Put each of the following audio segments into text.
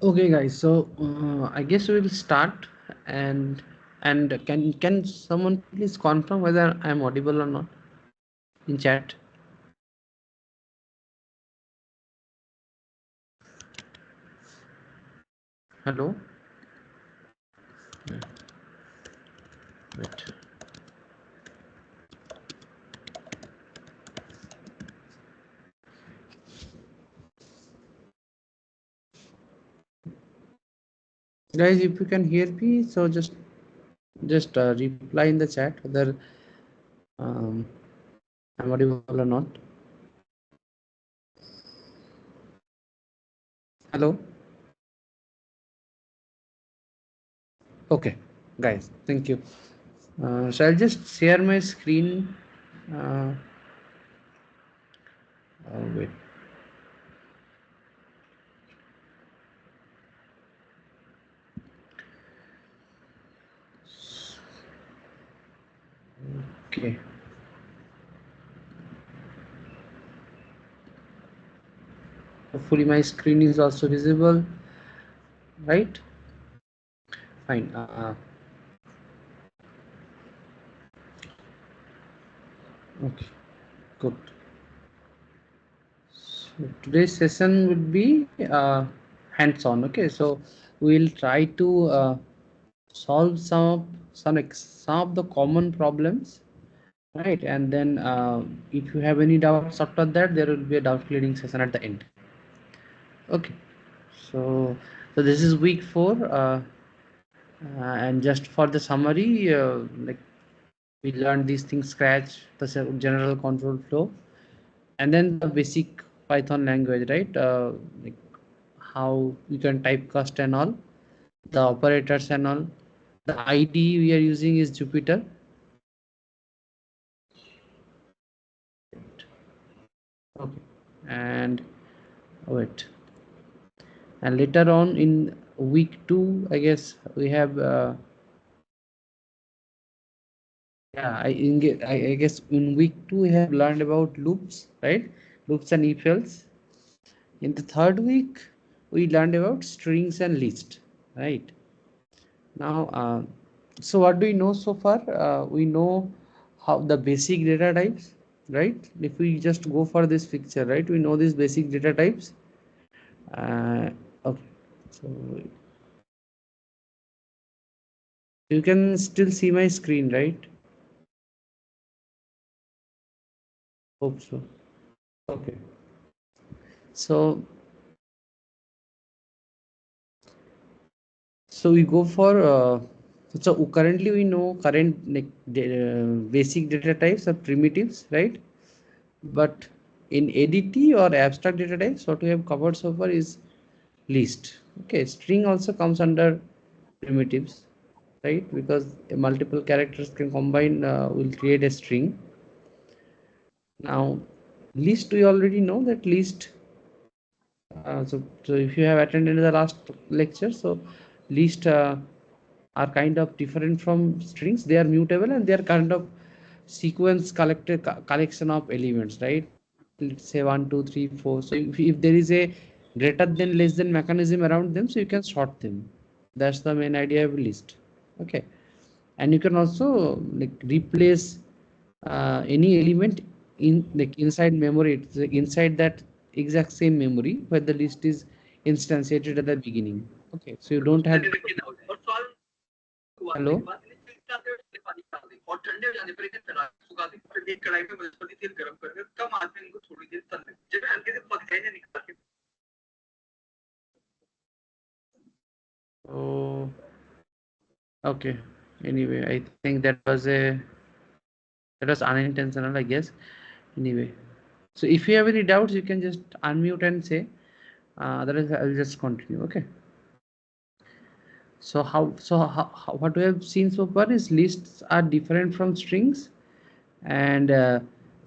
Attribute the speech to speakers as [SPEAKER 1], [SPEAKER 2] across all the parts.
[SPEAKER 1] Okay, guys. So I guess we will start, and can someone please confirm whether I am audible or not in chat? Hello. Wait. Guys, if you can hear me, so just reply in the chat whether um, I'm audible or not. Hello. Okay, guys. Thank you. So I'll just share my screen. Uh, Wait. Okay. Hopefully my screen is also visible, right? Fine. Okay. Good. So today's session would be hands-on. Okay. So we'll try to solve some of the common problems, right? And then if you have any doubts after that, there will be a doubt clearing session at the end. Okay. So this is week 4, and just for the summary, like we learned these things: scratch, the general control flow, and then the basic Python language, right? Like how you can typecast and all, the operators and all. The IDE we are using is Jupyter. Okay. And wait. And later on in week 2, I guess we have yeah, I guess in week 2 we have learned about loops, right? Loops and if else. In the third week, we learned about strings and list, right? Now, so what do we know so far? We know how the basic data types, right? If we just go for this picture, right? We know these basic data types. Okay, so you can still see my screen, right? Hope so. Okay. So we go for so currently we know current like basic data types are primitives, right? But in ADT or abstract data types, what we have covered so far is list. Okay, string also comes under primitives, right? Because multiple characters can combine will create a string. Now list, we already know that list so if you have attended the last lecture, so list are kind of different from strings. They are mutable and they are kind of sequence collection of elements, right? Let's say 1 2 3 4. So if there is a greater than less than mechanism around them, so you can sort them. That's the main idea of list. Okay. And you can also like replace any element in like inside memory. It's like inside that exact same memory where the list is instantiated at the beginning. Okay, so you don't have. Hello. Oh, okay. Anyway, I think that was unintentional, I guess. Anyway, so if you have any doubts, you can just unmute and say. Otherwise, I'll just continue. Okay. So what we have seen so far is lists are different from strings, and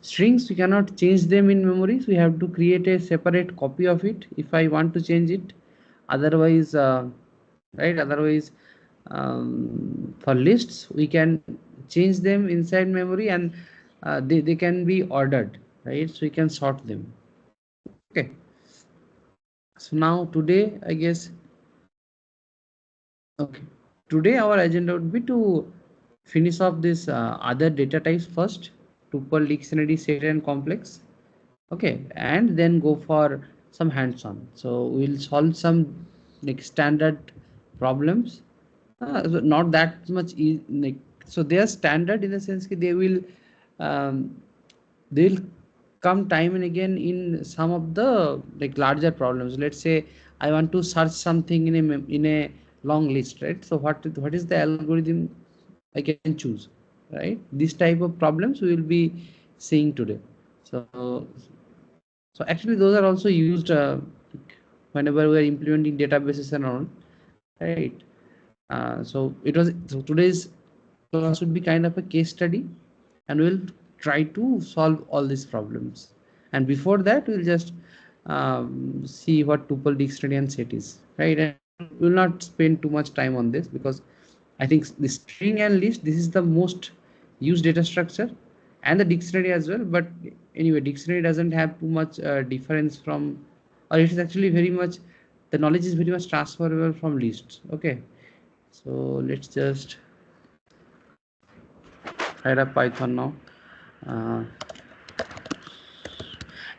[SPEAKER 1] strings we cannot change them in memories. We have to create a separate copy of it if I want to change it. Otherwise, right? Otherwise, for lists we can change them inside memory, and they can be ordered, right? So we can sort them. Okay. So now today, I guess Okay. Today our agenda would be to finish off this other data types first, tuple, dictionary, set, and complex. Okay, and then go for some hands-on. So we'll solve some like standard problems. So not that much like, so they are standard in the sense that um, they'll come time and again in some of the like larger problems. Let's say I want to search something in a long list, right? So what is the algorithm I can choose, right? This type of problems we will be seeing today. So so actually those are also used whenever we are implementing databases and all, right? So today's class would be kind of a case study, and we'll try to solve all these problems. And before that, we'll just see what tuple, dictionary, and set is, right? And we'll not spend too much time on this because I think the string and list, this is the most used data structure, and the dictionary as well. But anyway, dictionary doesn't have too much difference from, or it is actually very much, the knowledge is very much transferable from lists. Okay, so let's just fire up Python now. Uh,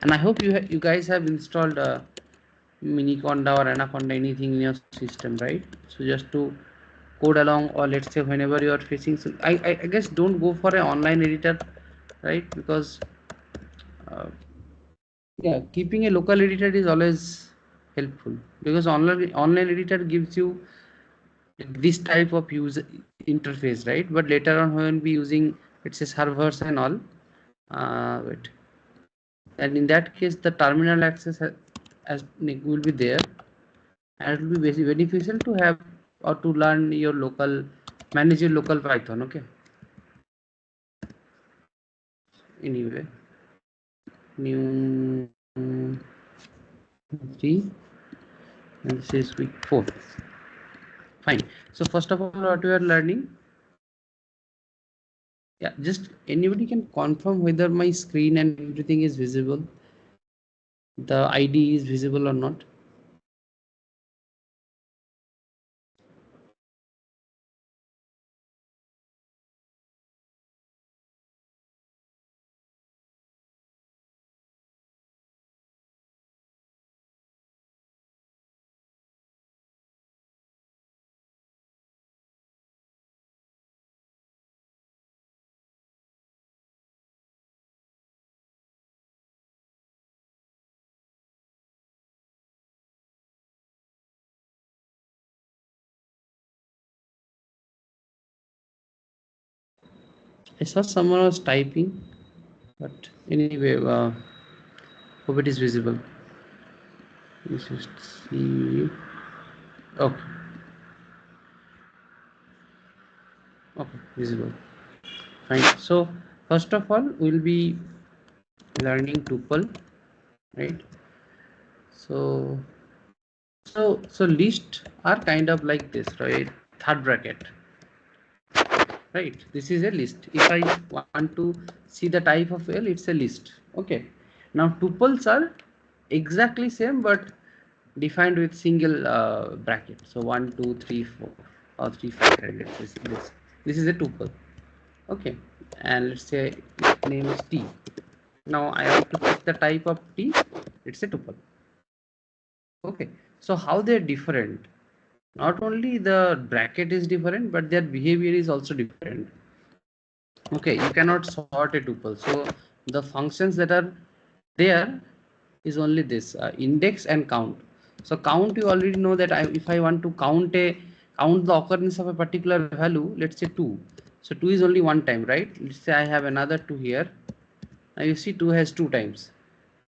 [SPEAKER 1] and I hope you guys have installed Miniconda or Anaconda, anything in your system, right? So just to code along, or let's say whenever you are facing, so I guess don't go for an online editor, right? Because uh, yeah, keeping a local editor is always helpful, because online editor gives you this type of user interface, right? But later on when we using, let's say, servers and all, wait, and in that case the terminal access as will be there, and it will be very beneficial to have or to learn your local, manage your local Python. Okay, anyway, new 3, and this is week 4. Fine. So first of all, what we are learning, yeah, just anybody can confirm whether my screen and everything is visible, the ID is visible or not. I saw someone was typing, but anyway, hope it is visible. Let's just see. Okay, okay, visible. Fine. So first of all, we'll be learning tuple, right? So so list are kind of like this, right? Third bracket, right? This is a list. If I want to see the type of L, it's a list. Okay. Now tuples are exactly same, but defined with single bracket. So 1, 2, 3, 4, or 3, 5. Right? This is a tuple. Okay, and let's say its name is T. Now I want to pick the type of T. It's a tuple. Okay, so how they're different? Not only the bracket is different, but their behavior is also different. Okay, you cannot sort a tuple. So the functions that are there is only this index and count. So count, you already know that if I want to count the occurrence of a particular value, let's say 2. So 2 is only one time, right? Let's say I have another 2 here. Now you see 2 has 2 times,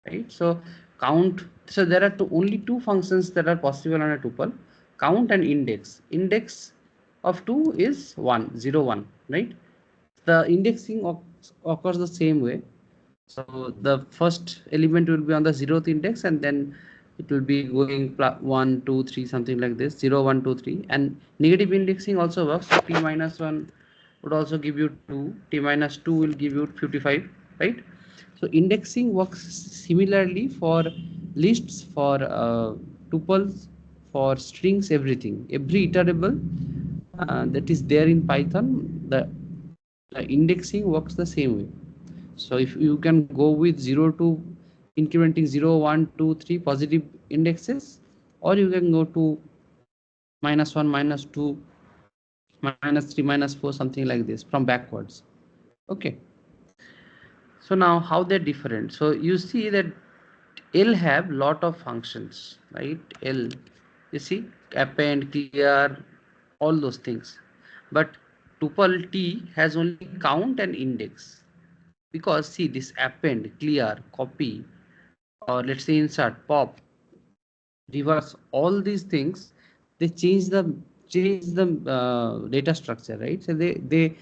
[SPEAKER 1] right? So count. So there are only two functions that are possible on a tuple: count and index. Index of 2 is 1, 0, 1, right? The indexing occurs the same way. So the first element will be on the 0th index, and then it will be going 1, 2, 3, something like this, 0, 1, 2, 3. And negative indexing also works. So t minus 1 would also give you 2, t minus 2 will give you 55, right? So indexing works similarly for lists, for tuples, for strings, everything, every iterable that is there in Python, the indexing works the same way. So if you can go with 0 to incrementing 0, 1, 2, 3 positive indexes, or you can go to -1, -2, -3, -4, something like this from backwards. Okay. So now how they're different. So you see that L have lot of functions, right? L, you see, append, clear, all those things. But tuple T has only count and index. Because see, this append, clear, copy, or let's say insert, pop, reverse, all these things, they change the data structure, right? So they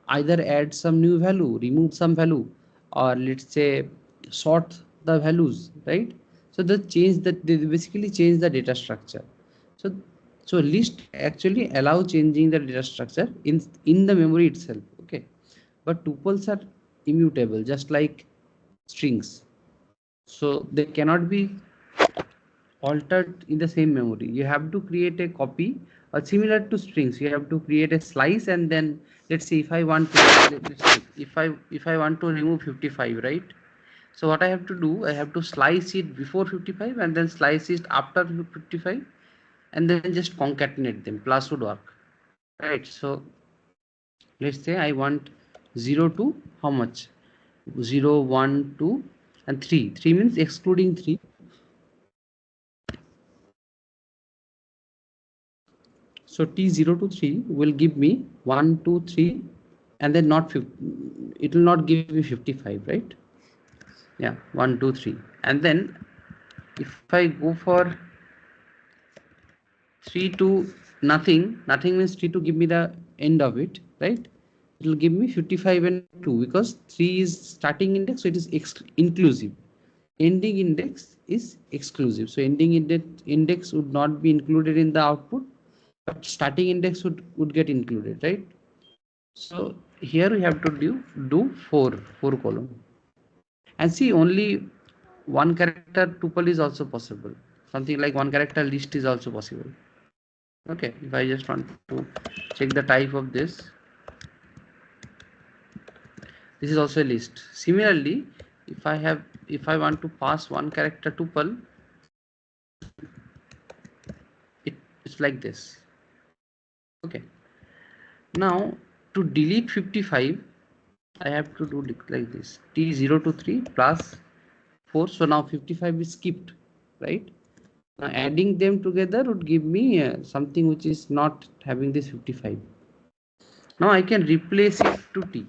[SPEAKER 1] either add some new value, remove some value, or let's say sort the values, right? So they basically change the data structure. So list actually allow changing the data structure in the memory itself. Okay, but tuples are immutable, just like strings, so they cannot be altered in the same memory. You have to create a copy, similar to strings. You have to create a slice, and then let's see, if I want to, let's see, if I want to remove 55, right? So what I have to do, I have to slice it before 55 and then slice it after 55, and then just concatenate them. Plus would work, right? So let's say I want 0 to how much? 0, 1, 2, and 3. 3 means excluding 3. So T0 to 3 will give me 1, 2, 3, and then not 50. It will not give me 55, right? Yeah, 1, 2, 3. And then if I go for 3 to nothing, nothing means 3 to give me the end of it, right? It will give me 55 and 2, because 3 is starting index, so it is inclusive. Ending index is exclusive. So ending index would not be included in the output, but starting index would get included, right? So here we have to do four column, and see, only one character tuple is also possible. Something like one character list is also possible. Okay, if I just want to check the type of this is also a list. Similarly, if I want to pass one character tuple, it's like this. Okay, now to delete 55, I have to do like this: T0 to 3 plus 4. So now 55 is skipped, right? Now adding them together would give me something which is not having this 55. Now I can replace it to T.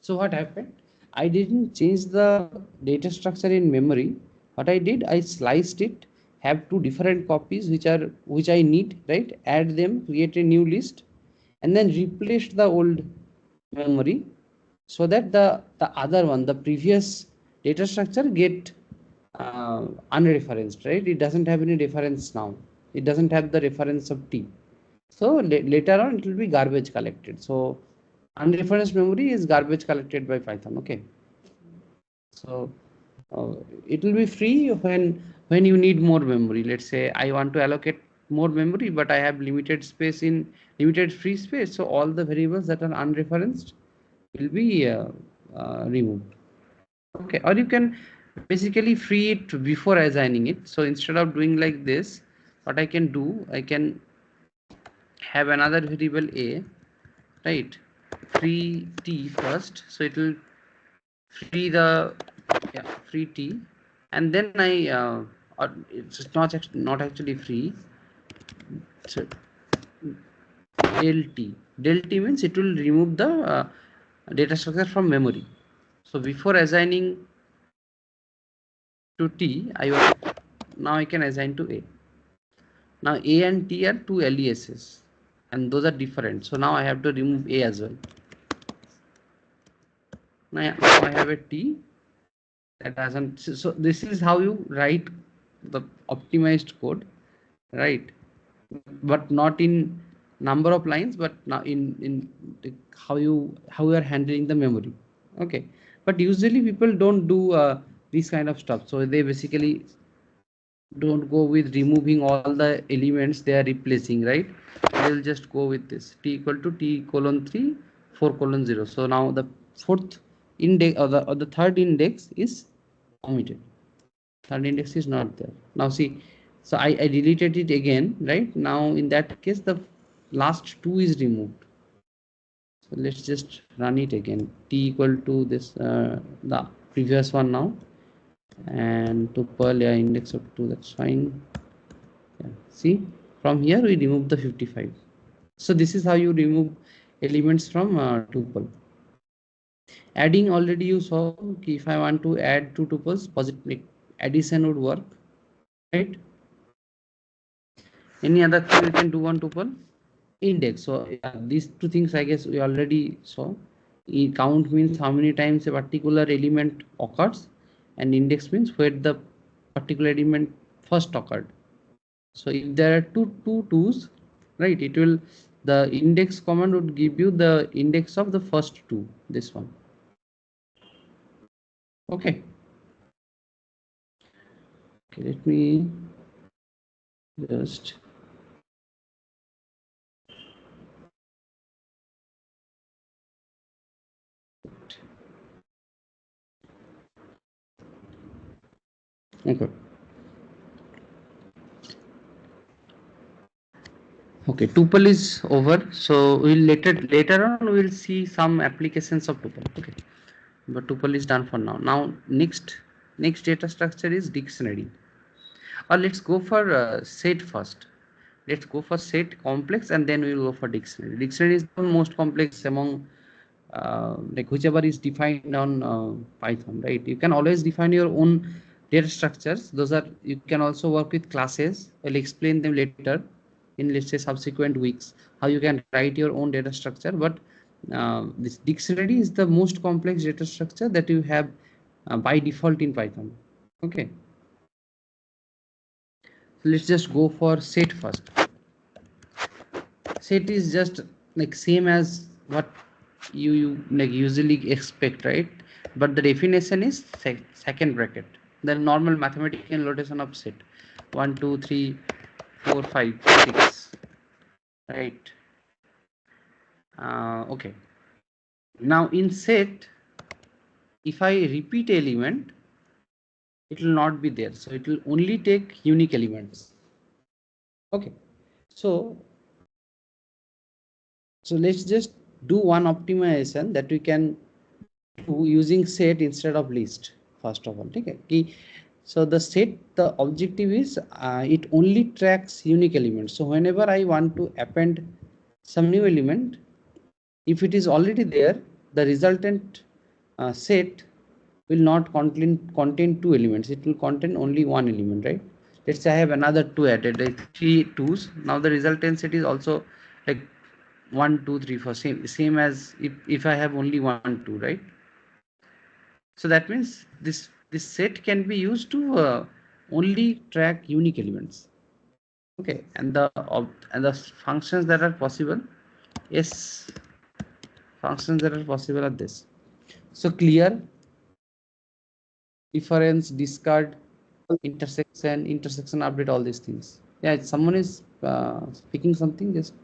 [SPEAKER 1] So what happened? I didn't change the data structure in memory. What I did, I sliced it, have two different copies which I need, right? Add them, create a new list, and then replaced the old memory, so that the other one, the previous data structure, get unreferenced, right? It doesn't have any reference now. It doesn't have the reference of T. So later on it will be garbage collected. So unreferenced memory is garbage collected by Python. Okay. So uh, it will be free when you need more memory. Let's say I want to allocate more memory, but I have limited space in limited free space. So all the variables that are unreferenced will be removed. Okay, or you can basically free it before assigning it. So instead of doing like this, what I can do, I can have another variable a, right? Free t first, so it will free the, yeah, free t, and then or it's not actually free. So del t means it will remove the data structure from memory. So before assigning to t, now I can assign to a. Now A and T are two aliases, and those are different. So now I have to remove A as well. Now I have a T that doesn't. So this is how you write the optimized code, right? But not in number of lines, but now in how you are handling the memory. Okay, but usually people don't do this kind of stuff. So they basically don't go with removing all the elements they are replacing, right? They'll just go with this t equal to t colon 3 4 colon 0. So now the fourth index, or the third index is omitted. Third index is not there. Now see, so I deleted it again, right? Now in that case the last two is removed. So let's just run it again. T equal to this the previous one now, and tuple, yeah, index of 2, that's fine. Yeah. See, from here we remove the 55. So this is how you remove elements from tuple. Adding, already you saw, if I want to add two tuples, positive addition would work, right? Any other thing we can do on tuple? Index. So yeah, these two things I guess we already saw. Count means how many times a particular element occurs, and index means where the particular element first occurred. So if there are two twos, right, it will, the index command would give you the index of the first two, this one. Okay. Okay, let me just okay. Okay, tuple is over. So we'll later on we'll see some applications of tuple. Okay, but tuple is done for now. Now next data structure is dictionary. Or let's go for set first. Let's go for set complex and then we will go for dictionary. Dictionary is the most complex among like whichever is defined on Python, right? You can always define your own data structures. Those are, you can also work with classes. I'll explain them later in, let's say, subsequent weeks, how you can write your own data structure. But this dictionary is the most complex data structure that you have by default in Python. Okay, so let's just go for set first. Set is just like same as what you like usually expect, right? But the definition is second bracket, the normal mathematical notation of set. 1 2 3 4 5 6, right? Okay, now in set, if I repeat element, it will not be there, so it will only take unique elements. Okay, so let's just do one optimization that we can do using set instead of list. First of all, okay, so the set, the objective is it only tracks unique elements. So whenever I want to append some new element, if it is already there, the resultant set will not contain two elements, it will contain only one element, right? Let's say I have another two added, like three twos. Now the resultant set is also like 1 2 3 4, same as if I have only 1 2, right? So that means this set can be used to only track unique elements. Okay, and the functions that are possible, yes, functions that are possible are this. So clear, difference, discard, intersection update, all these things. Yeah, if someone is speaking something, just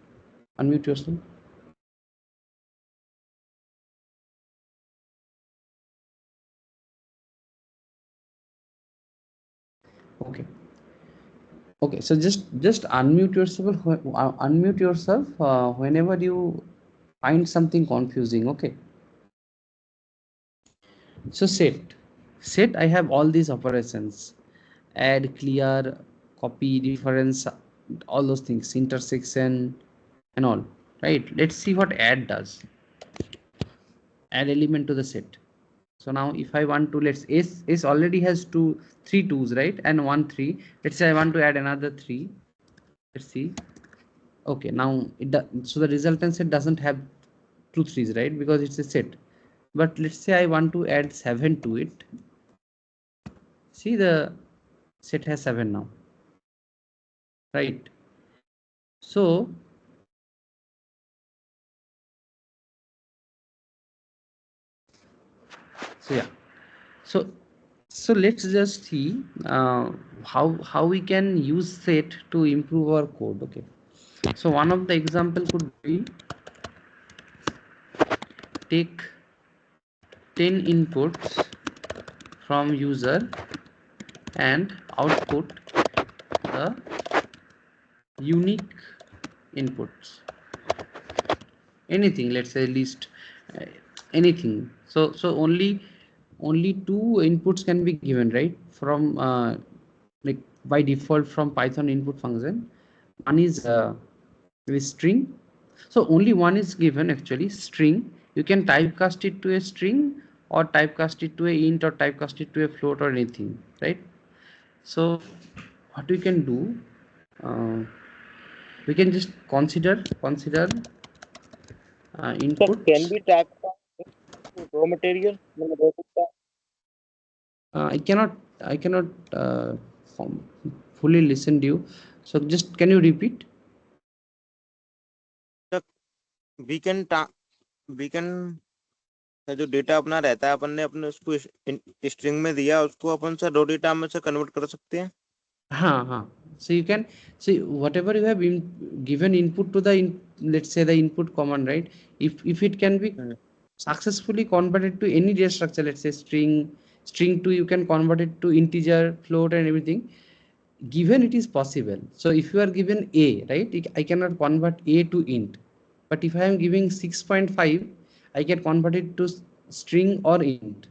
[SPEAKER 1] unmute yourself. Okay. Okay, so just unmute yourself. Unmute yourself whenever you find something confusing. Okay. So set I have all these operations: add, clear, copy, difference, all those things, intersection and all, right? Let's see what add does. Add element to the set. So now if I want to, let's s already has three twos, right, and 1 3. Let's say I want to add another 3. Let's see. Okay, now so the resultant set doesn't have two threes, right, because it's a set. But let's say I want to add 7 to it. See, the set has 7 now, right? So yeah, so So let's just see how we can use set to improve our code. Okay, so one of the example could be take 10 inputs from user and output the unique inputs, anything, let's say list, uh, anything. So only two inputs can be given, right, from like by default from Python input function. One is string. So only one is given, actually string. You can typecast it to a string or typecast it to a int or typecast it to a float or anything, right? So what we can do, uh, we can just consider
[SPEAKER 2] Sir, can
[SPEAKER 1] inputs.
[SPEAKER 2] be type raw material? Raw data?
[SPEAKER 1] I cannot uh, form- fully listen to you. So just can you repeat?
[SPEAKER 2] Sir, we can we can जो data अपना रहता है अपन ने अपने उसको string में दिया उसको अपन सर रो डेटा में से कन्वर्ट कर सकते हैं.
[SPEAKER 1] हाँ. So you can see whatever you have given input to the let's say the input command, right? If it can be
[SPEAKER 2] hmm.
[SPEAKER 1] successfully converted to any data structure, let's say string to you can convert it to integer, float, and everything. Given it is possible. So if you are given a, right, I cannot convert a to int. But if I am giving 6.5, I can convert it to string or int.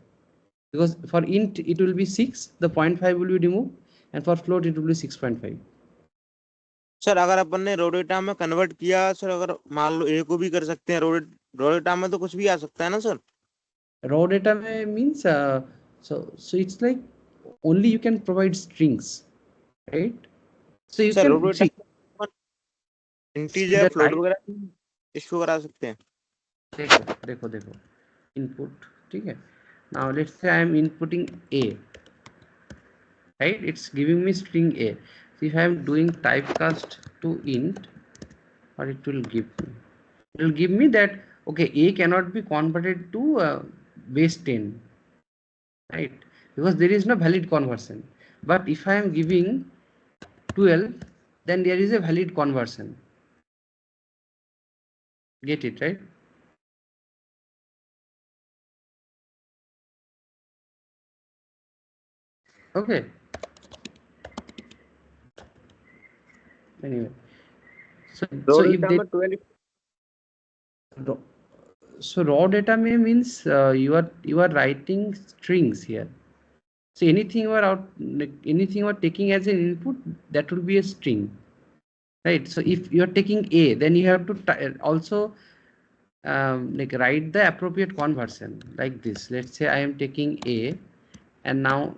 [SPEAKER 1] Because for int it will be 6, the 0.5 will be removed, and for float it will be 6.5.
[SPEAKER 2] Sir अगर अपन ने रो data में convert किया sir अगर मान लो ए को भी कर सकते हैं रो डेटा में तो कुछ भी आ सकता है ना sir.
[SPEAKER 1] Raw data means so it's like only you can provide strings, right? So you
[SPEAKER 2] sir row
[SPEAKER 1] can
[SPEAKER 2] data
[SPEAKER 1] see
[SPEAKER 2] integer
[SPEAKER 1] the
[SPEAKER 2] float
[SPEAKER 1] type.
[SPEAKER 2] वगैरह इसको करा सकते हैं.
[SPEAKER 1] देखो input, ठीक है. Now let's say I am inputting a, right? It's giving me string a. So if I am doing typecast to int, what it will give me, it will give me that okay, a cannot be converted to base 10, right? Because there is no valid conversion. But if I am giving 12, then there is a valid conversion. Get it, right? Okay, anyway, so
[SPEAKER 2] row
[SPEAKER 1] if
[SPEAKER 2] data
[SPEAKER 1] they,
[SPEAKER 2] में 12.
[SPEAKER 1] so raw data means you are writing strings here. So anything you are anything you are taking as an input, that will be a string, right? So if you are taking a, then you have to also like write the appropriate conversion like this. Let's say I am taking a, and now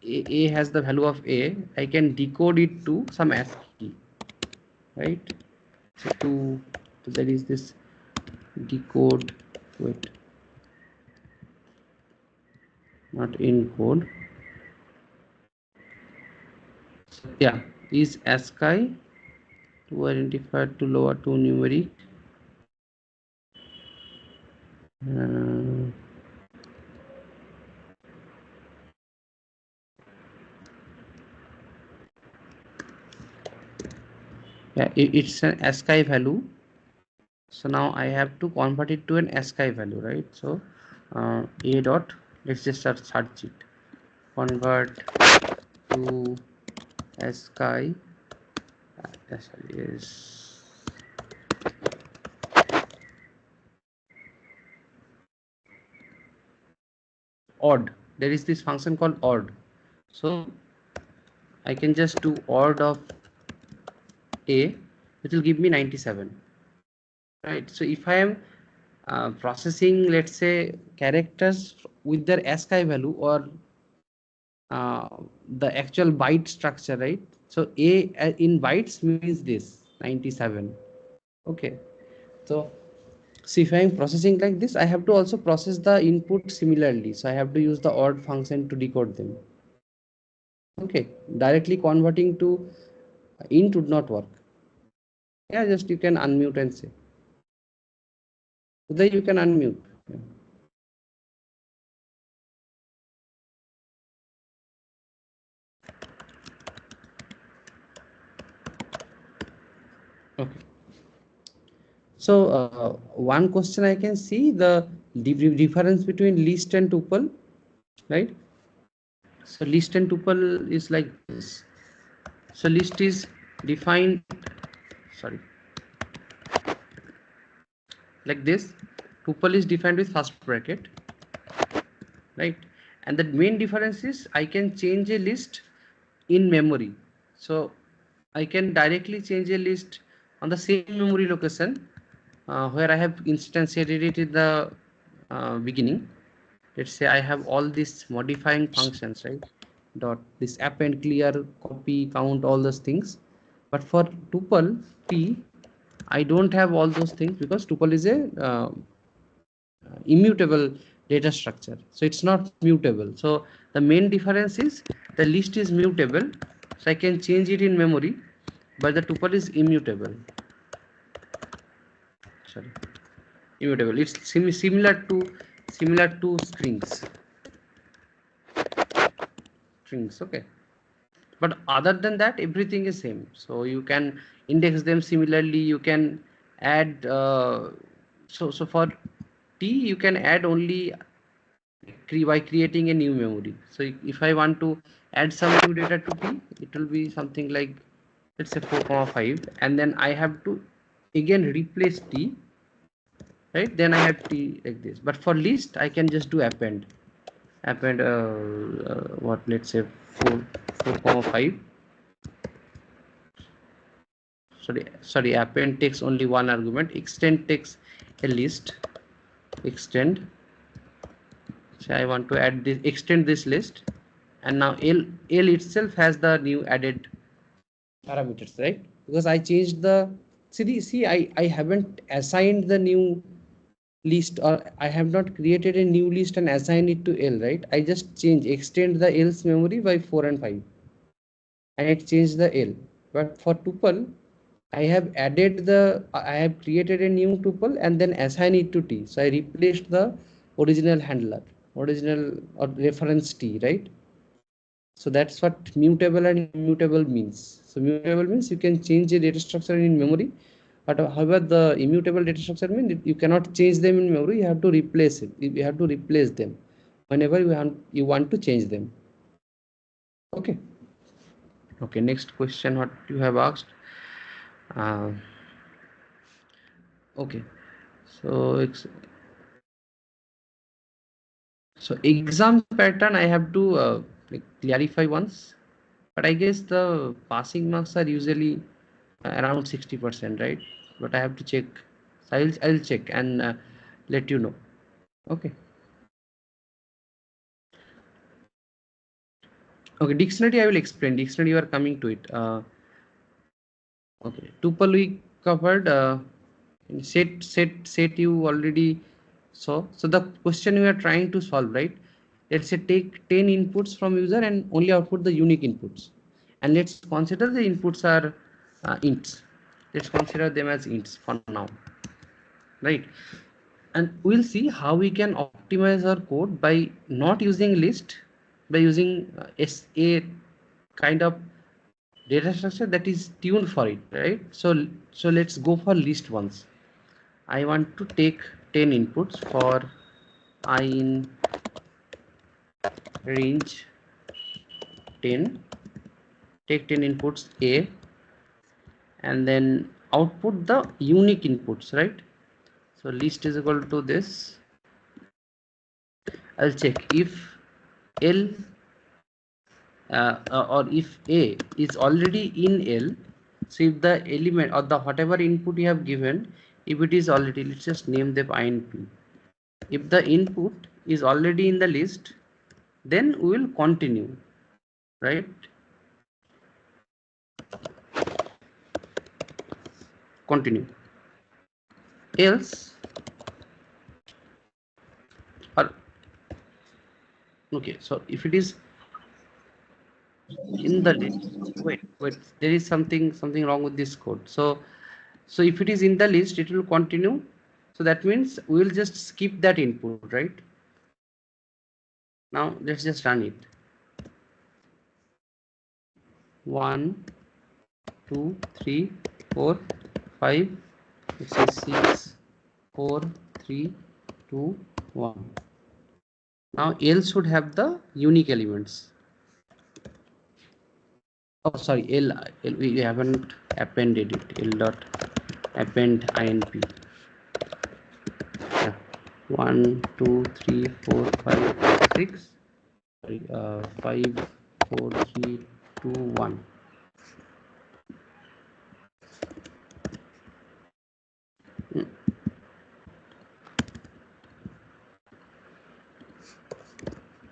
[SPEAKER 1] a has the value of a. I can decode it to some ASCII, right? So so there is this decode, wait, not encode. So yeah, is ASCII to identify to lower to numeric. Uh, yeah, it's an ASCII value. So now I have to convert it to an ASCII value, right? So a dot, let's just start search it, convert to ASCII. Is odd. There is this function called odd. So I can just do odd of a, it will give me 97, right? So if I am processing, let's say, characters with their ASCII value or uh, the actual byte structure, right? So a in bytes means this 97. Okay, so if I am processing like this, I have to also process the input similarly. So I have to use the odd function to decode them. Okay, directly converting to int would not work. Yeah, just you can unmute and say. Then you can unmute. Okay. So one question I can see the difference between list and tuple, right? So list and tuple is like this. So list is defined, sorry, like this. Tuple is defined with first bracket, right? And the main difference is I can change a list in memory. So I can directly change a list on the same memory location where I have instantiated it in the beginning. Let's say I have all these modifying functions, right? Dot this append, clear, copy, count, all those things. But for tuple p, I don't have all those things because tuple is a immutable data structure, so it's not mutable. So the main difference is the list is mutable, so I can change it in memory, but the tuple is immutable. Sorry, immutable. It's similar to strings. Okay, but other than that everything is same, so you can index them similarly. You can add so for t you can add only by creating a new memory. So if I want to add some new data to t, it will be something like, let's say 4,5, and then I have to again replace t, right? Then I have t like this. But for list I can just do append what, let's say 4,5. Sorry, append takes only one argument, extend takes a list, extend. So I want to add this, extend this list, and now l itself has the new added parameters, right? Because I changed the, I haven't assigned the new list, or I have not created a new list and assigned it to l, right? I just extend the l's memory by 4 and 5, and it changed the l. But for tuple I have created a new tuple and then assign it to t, so I replaced the original handler, original or reference t, right? So that's what mutable and immutable means. So mutable means you can change a data structure in memory, but however the immutable data structure means you cannot change them in memory. You have to replace it. You have to replace them whenever you want to change them. Okay. Okay. Next question, what you have asked. Uh, okay. So exam pattern I have to like clarify once, but I guess the passing marks are usually around 60%, right? But I have to check. So I'll check and let you know. Okay. Okay. Dictionary I will explain. Dictionary you are coming to it. Okay. Tuple we covered. Set you already saw. So the question we are trying to solve, right? Let's say take 10 inputs from user and only output the unique inputs, and let's consider the inputs are ints. Let's consider them as ints for now, right? And we'll see how we can optimize our code by not using list, by using a kind of data structure that is tuned for it, right? So let's go for list once. I want to take 10 inputs for I in range 10. Take 10 inputs a, and then output the unique inputs, right? So list is equal to this. I'll check if l or if a is already in l. So if the element or the whatever input you have given, if it is already, let's just name them I and p. If the input is already in the list, then we will continue, right? Continue. Else, or okay, so if it is in the list, wait, there is something wrong with this code. So if it is in the list, it will continue. So that means we will just skip that input, right? Now let's just run it. 1, 2, 3, 4, 5, let's say 6, 4, 3, 2, 1. Now L should have the unique elements. Oh, sorry, L we haven't appended it. L dot append inp. Yeah. 1, 2, 3, 4, 5, 6. Sorry, 5, 4, 3, 2, 1.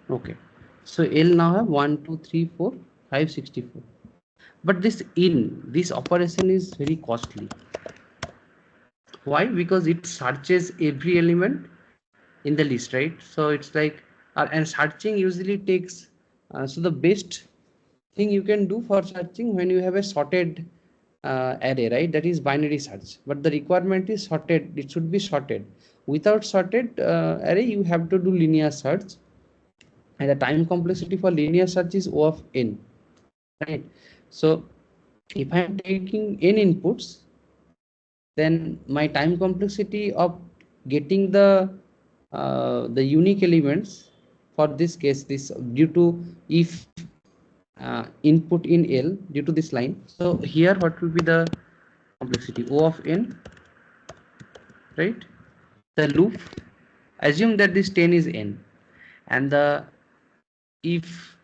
[SPEAKER 1] Okay. So L now have 1, 2, 3, 4, 5, 64. But this operation is very costly. Why? Because it searches every element in the list, right? So it's like, and searching usually takes, so the best thing you can do for searching when you have a sorted array, right? That is binary search. But the requirement is sorted. It should be sorted. Without sorted array, you have to do linear search. And the time complexity for linear search is O of n, right? So if I am taking n inputs, then my time complexity of getting the unique elements for this case, this due to if input in L due to this line. So here what will be the complexity? O of n, right? The loop, assume that this 10 is n, and the if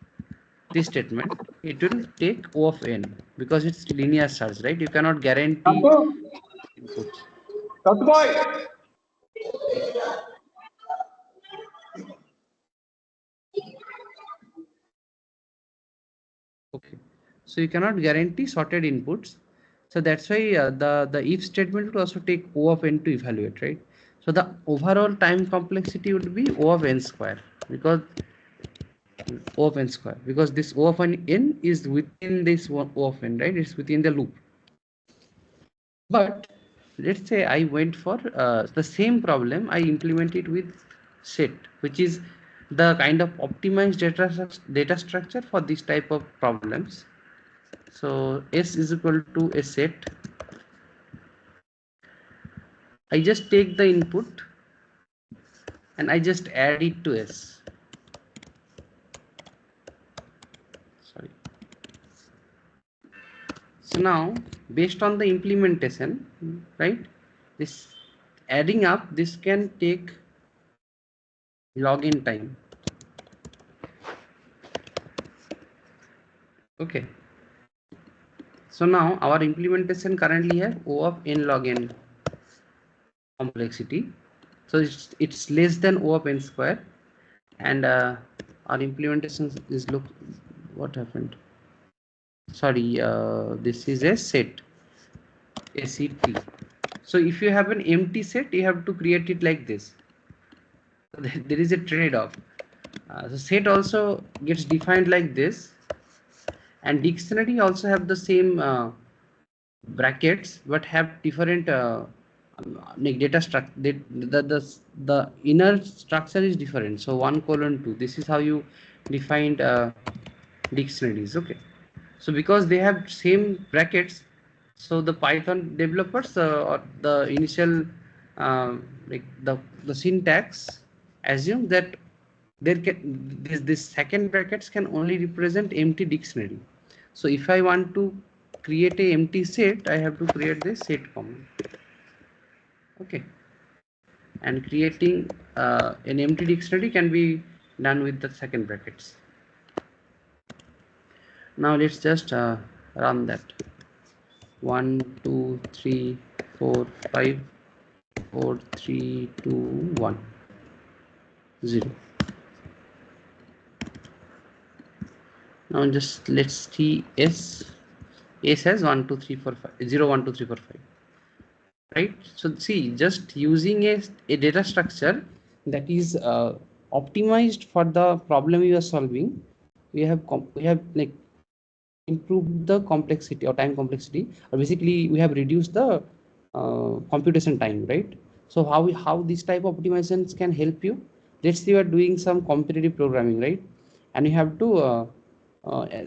[SPEAKER 1] this statement, it will take O of n because it's linear search, right? You cannot guarantee inputs. Okay, so you cannot guarantee sorted inputs. So that's why the if statement will also take O of n to evaluate, right? So the overall time complexity would be O of n square, because O of n square, because this O of n is within this O of n, right? It's within the loop. But let's say I went for the same problem, I implement it with set, which is the kind of optimized data structure for this type of problems. So S is equal to a set. I just take the input and I just add it to S. Sorry. So now, based on the implementation, right, this adding up, this can take login time. Okay. So now our implementation currently have O of n log n complexity. So it's less than O of n square, and our implementation is, look what happened. Sorry, this is a set, a CT. So if you have an empty set, you have to create it like this. So there is a trade-off. So set also gets defined like this, and dictionary also have the same brackets, but have different like data structure. The inner structure is different. So 1:2. This is how you defined dictionaries. Okay. So because they have same brackets, so the Python developers or the initial like the syntax assume that there can this second brackets can only represent empty dictionary. So if I want to create a empty set, I have to create this set command. Okay, and creating an empty dictionary can be done with the second brackets. Now let's just run that. 1, 2, 3, 4, 5, 4, 3, 2, 1, 0. Now just let's see S. S has 1, 2, 3, 4, 5, 0, 1, 2, 3, 4, 5. Right? So see, just using a data structure that is optimized for the problem you are solving, we have like improved the complexity or time complexity, or basically we have reduced the computation time, right? So how this type of optimizations can help you? Let's say you are doing some competitive programming, right? And you have to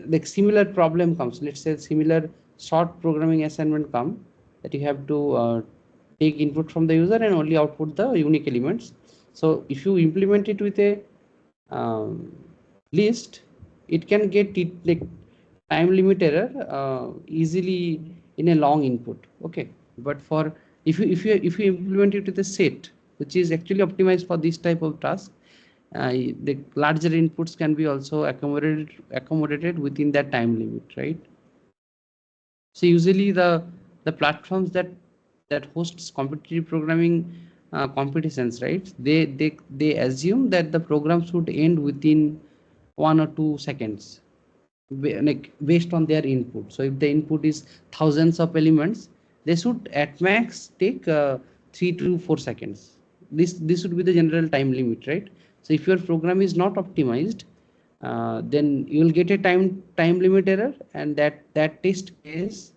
[SPEAKER 1] like similar problem comes. Let's say similar short programming assignment come, that you have to take input from the user and only output the unique elements. So if you implement it with a list, it can get it like time limit error easily in a long input. Okay, but for if you implement it with a set, which is actually optimized for this type of task, the larger inputs can be also accommodated within that time limit, right? So usually the platforms that hosts competitive programming competitions, right? They assume that the program should end within 1 or 2 seconds, like based on their input. So if the input is thousands of elements, they should at max take 3 to 4 seconds. This should be the general time limit, right? So if your program is not optimized, then you will get a time limit error, and that test case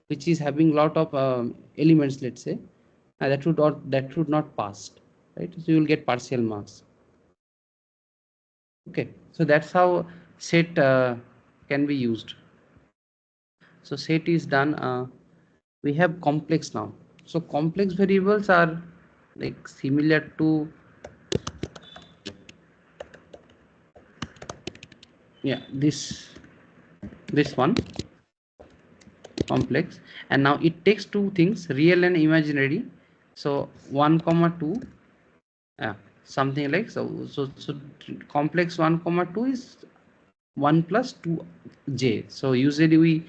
[SPEAKER 1] which is having lot of elements, let's say, that should not pass, right? So you will get partial marks. Okay, so that's how set can be used. So set is done. We have complex now. So complex variables are like similar to, yeah, this one, complex. And now it takes two things, real and imaginary. So 1 comma 2, yeah, something like so complex 1 comma 2 is 1 plus 2j. So usually we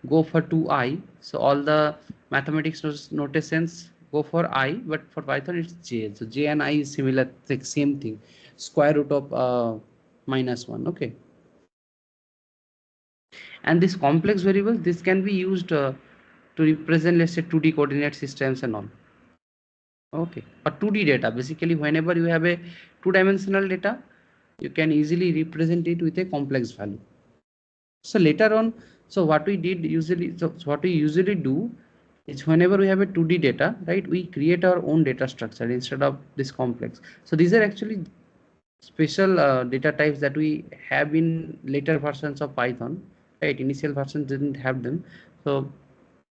[SPEAKER 1] go for 2i. So all the mathematics notations go for I, but for Python it's j. So j and I is similar, like same thing, square root of -1. Okay, and this complex variables, this can be used to represent, let's say, 2D coordinate systems and all. Okay, or 2D data. Basically, whenever you have a two-dimensional data, you can easily represent it with a complex value. So later on, so what we usually do is, whenever we have a 2D data, right, we create our own data structure instead of this complex. So these are actually special data types that we have in later versions of Python, right? Initial versions didn't have them. So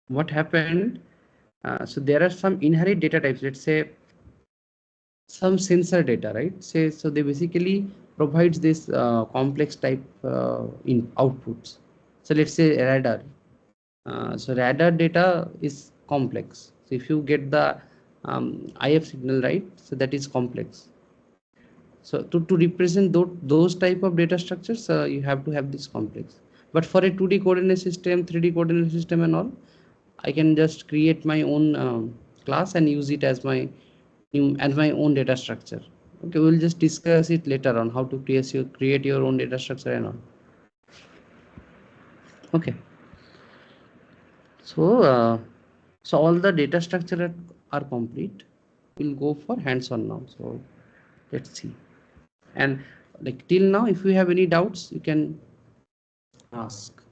[SPEAKER 1] what happened? So there are some inherent data types, let's say some sensor data, right? Say, so they basically provides this complex type in outputs. So let's say radar. So radar data is complex. So if you get the IF signal, right, so that is complex. So to represent those type of data structures, you have to have this complex. But for a 2D coordinate system, 3D coordinate system and all, I can just create my own class and use it as my own data structure. Okay, we'll just discuss it later on, how to create your own data structure and all. Okay, so all the data structure are complete. We'll go for hands-on now. So let's see. And like till now, if you have any doubts, you can ask.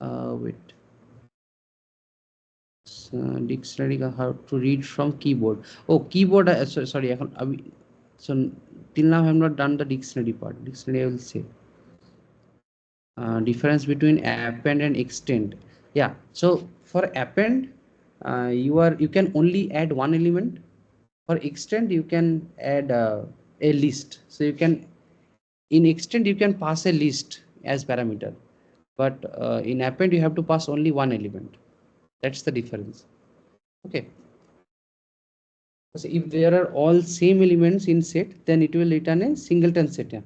[SPEAKER 1] Wait. Dictionary, how to read from keyboard. Oh, keyboard. Sorry. So till now I have not done the dictionary part. Dictionary I will say. Difference between append and extend. Yeah. So for append, you can only add one element. For extend, you can add a list. So in extend you can pass a list as parameter, but in append you have to pass only one element. That's the difference. Okay. So if there are all same elements in set, then it will return a singleton set. Yeah.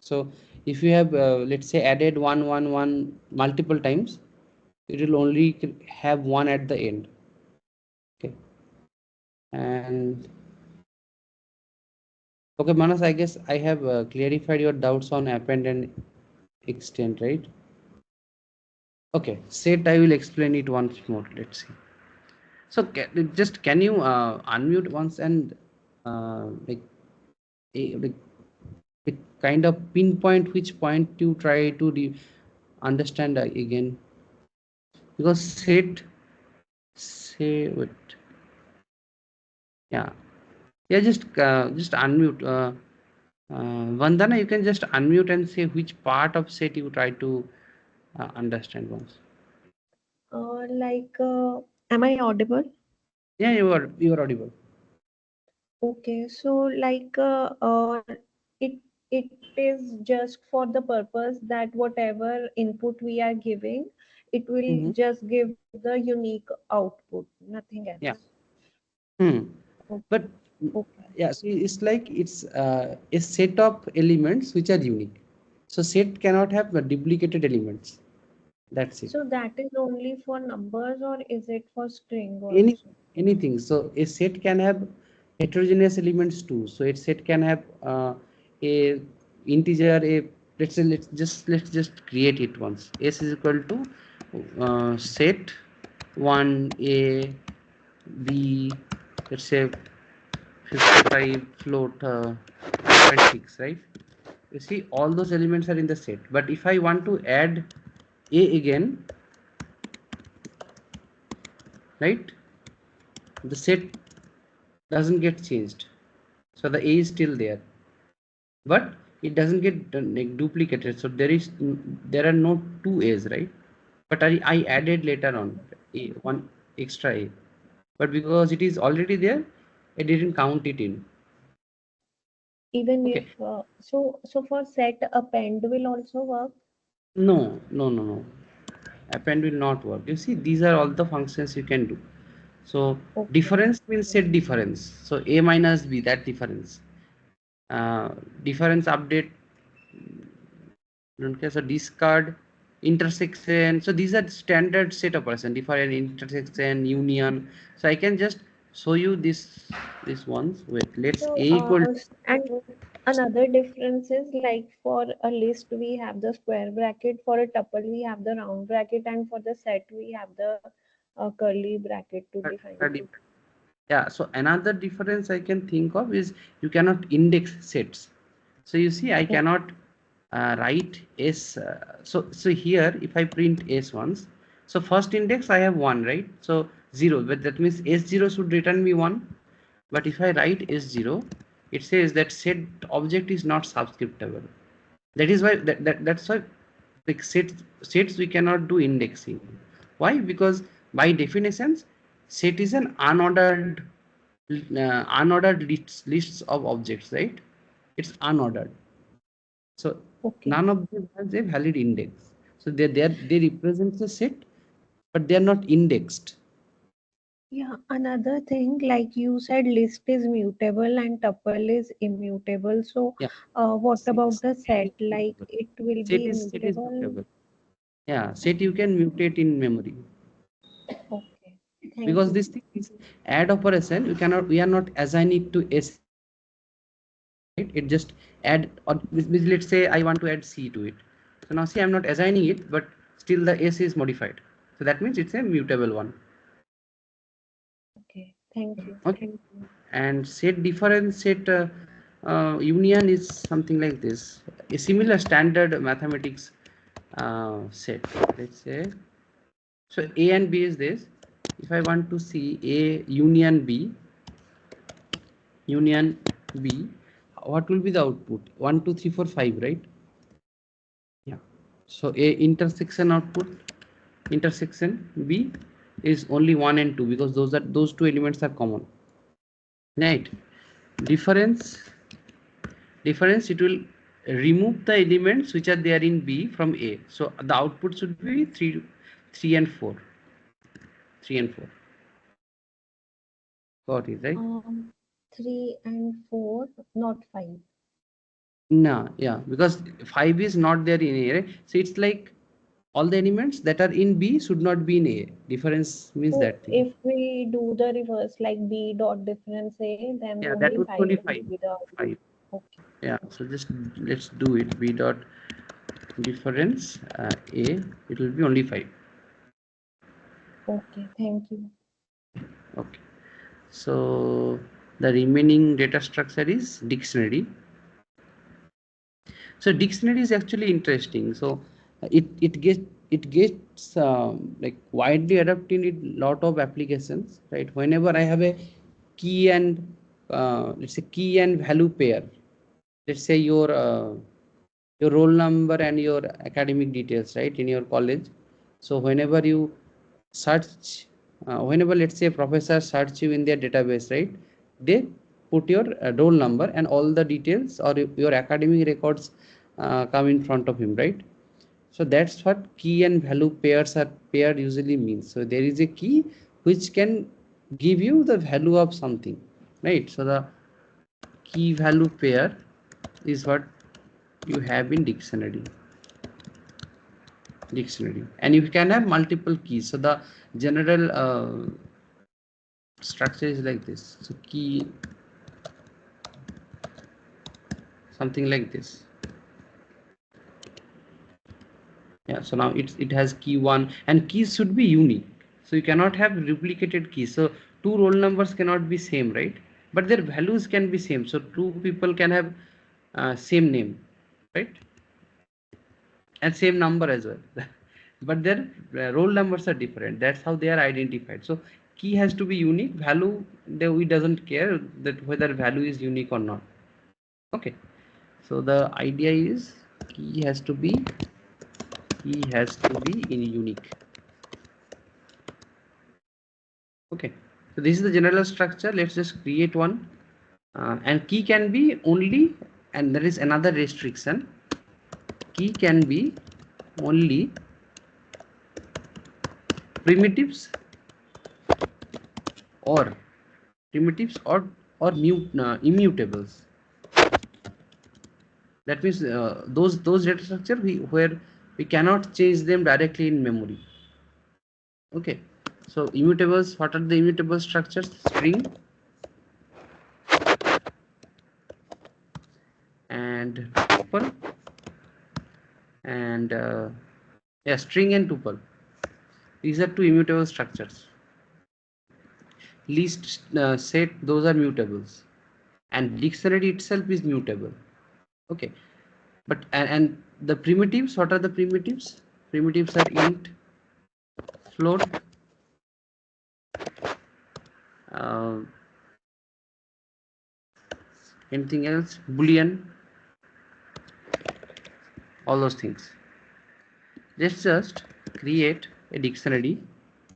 [SPEAKER 1] So if you have let's say added 1 1 1 multiple times, it will only have one at the end. Okay. And okay, Manas, I guess I have clarified your doubts on append and extend, right? Okay, set I will explain it once more. Let's see. So can you unmute once and like kind of pinpoint which point you try to understand again, because say wait, yeah, yeah, just unmute. Vandana, you can just unmute and say which part of set you try to understand once.
[SPEAKER 3] Am I audible?
[SPEAKER 1] Yeah, you are audible.
[SPEAKER 3] Okay, so it it is just for the purpose that whatever input we are giving, it will
[SPEAKER 1] Mm-hmm.
[SPEAKER 3] just give the unique output, nothing else.
[SPEAKER 1] Yeah. Hmm.
[SPEAKER 3] Okay,
[SPEAKER 1] But
[SPEAKER 3] okay.
[SPEAKER 1] yeah, so it's like it's a set of elements which are unique. So set cannot have duplicated elements. That's it.
[SPEAKER 3] So that is only for numbers, or is it for string
[SPEAKER 1] Any
[SPEAKER 3] also?
[SPEAKER 1] anything. So a set can have heterogeneous elements too. So a set can have a integer. Let's just create it once. S is equal to set one a b. Let's say 55 float 6, right? You see all those elements are in the set, but if I want to add a again, right, the set doesn't get changed, so the a is still there, but it doesn't get like duplicated. So there are no two a's, right? But I added later on a one extra a, but because it is already there, I didn't count it in.
[SPEAKER 3] Even
[SPEAKER 1] Okay.
[SPEAKER 3] if so for set append will also work.
[SPEAKER 1] No. Append will not work. You see, these are all the functions you can do. So
[SPEAKER 3] Okay,
[SPEAKER 1] difference means set difference. So a minus b, that difference. Difference update, don't care. So discard, intersection. So these are standard set operation. Different, intersection, union. So I can just show you this ones. Wait, let's a
[SPEAKER 3] so
[SPEAKER 1] equal.
[SPEAKER 3] and another difference is like for a list we have the square bracket, for a tuple we have the round bracket, and for the set we have the curly bracket to define it.
[SPEAKER 1] Yeah, so another difference I can think of is you cannot index sets. So you see, I cannot write s. So here, if I print s once, so first index I have one, right? So zero, but that means s0 should return me one. But if I write s0, it says that set object is not subscriptable. That is why that's why like sets we cannot do indexing. Why? Because by definitions, set is an unordered lists of objects, right? It's unordered. So
[SPEAKER 3] Okay.
[SPEAKER 1] none of them has a valid index. So they represent the set, but they are not indexed.
[SPEAKER 3] Yeah, another thing, like you said, list is mutable and tuple is immutable. So,
[SPEAKER 1] Yeah.
[SPEAKER 3] what about the
[SPEAKER 1] Set
[SPEAKER 3] set?
[SPEAKER 1] is
[SPEAKER 3] Like
[SPEAKER 1] mutable.
[SPEAKER 3] it will
[SPEAKER 1] Set
[SPEAKER 3] be
[SPEAKER 1] is set is
[SPEAKER 3] immutable.
[SPEAKER 1] mutable. Yeah, set you can mutate in memory.
[SPEAKER 3] Okay, thank
[SPEAKER 1] Because
[SPEAKER 3] you.
[SPEAKER 1] this thing is add operation, we are not assign it to s, right? It just add, or let's say I want to add c to it. So now see, I'm not assigning it, but still the s is modified. So that means it's a mutable one.
[SPEAKER 3] Okay, thank you.
[SPEAKER 1] Okay. And set difference, set union is something like this. A similar standard mathematics set. Let's say, so a and b is this. If I want to see a union b, what will be the output? 1 2 3 4 5, right? Yeah. So a intersection b is only 1 and 2, because those two elements are common, right? Difference difference, it will remove the elements which are there in b from a. So the output should be 3 and 4. 3 and 4 got it, right?
[SPEAKER 3] Um, 3 and 4, not 5.
[SPEAKER 1] No, yeah, because 5 is not there in a, right? So it's like all the elements that are in b should not be in a. Difference means
[SPEAKER 3] So
[SPEAKER 1] that thing.
[SPEAKER 3] if we do the reverse, like B dot difference A, then
[SPEAKER 1] Yeah, that
[SPEAKER 3] only
[SPEAKER 1] would be
[SPEAKER 3] 5
[SPEAKER 1] only
[SPEAKER 3] will
[SPEAKER 1] 5.
[SPEAKER 3] be the output.
[SPEAKER 1] 5.
[SPEAKER 3] Okay,
[SPEAKER 1] Yeah, so just let's do it. B dot difference a, it will be only 5.
[SPEAKER 3] okay, thank you.
[SPEAKER 1] Okay. So the remaining data structure is dictionary. So dictionary is actually interesting. So it gets like widely adopted in lot of applications, right? Whenever I have a key and let's say key and value pair, let's say your roll number and your academic details, right, in your college. So whenever you search, whenever let's say professor search you in their database, right, they put your roll number and all the details or your academic records come in front of him, right? So that's what key and value pairs are pair usually means. So there is a key which can give you the value of something, right? So the key value pair is what you have in dictionary, and you can have multiple keys. So the general structure is like this. So key, something like this. Yeah, so now it has key one, and keys should be unique, so you cannot have duplicated keys. So two roll numbers cannot be same, right? But their values can be same, so two people can have same name, right, and same number as well. But their roll numbers are different. That's how they are identified. So key has to be unique. Value, we doesn't care that whether value is unique or not. Okay, so the idea is key has to be in unique. Okay, so this is the general structure. Let's just create one, and key can be only, and there is another restriction. Key can be only primitives or immutables. That means those data structure where we cannot change them directly in memory. Okay, so immutables, what are the immutable structures? String and tuple, and yeah, string and tuple. These are two immutable structures. List, set, those are mutables, and dictionary itself is mutable. Okay, but and the primitives, what are the primitives? Primitives are int, float, uh, anything else, boolean, all those things. Let's just create a dictionary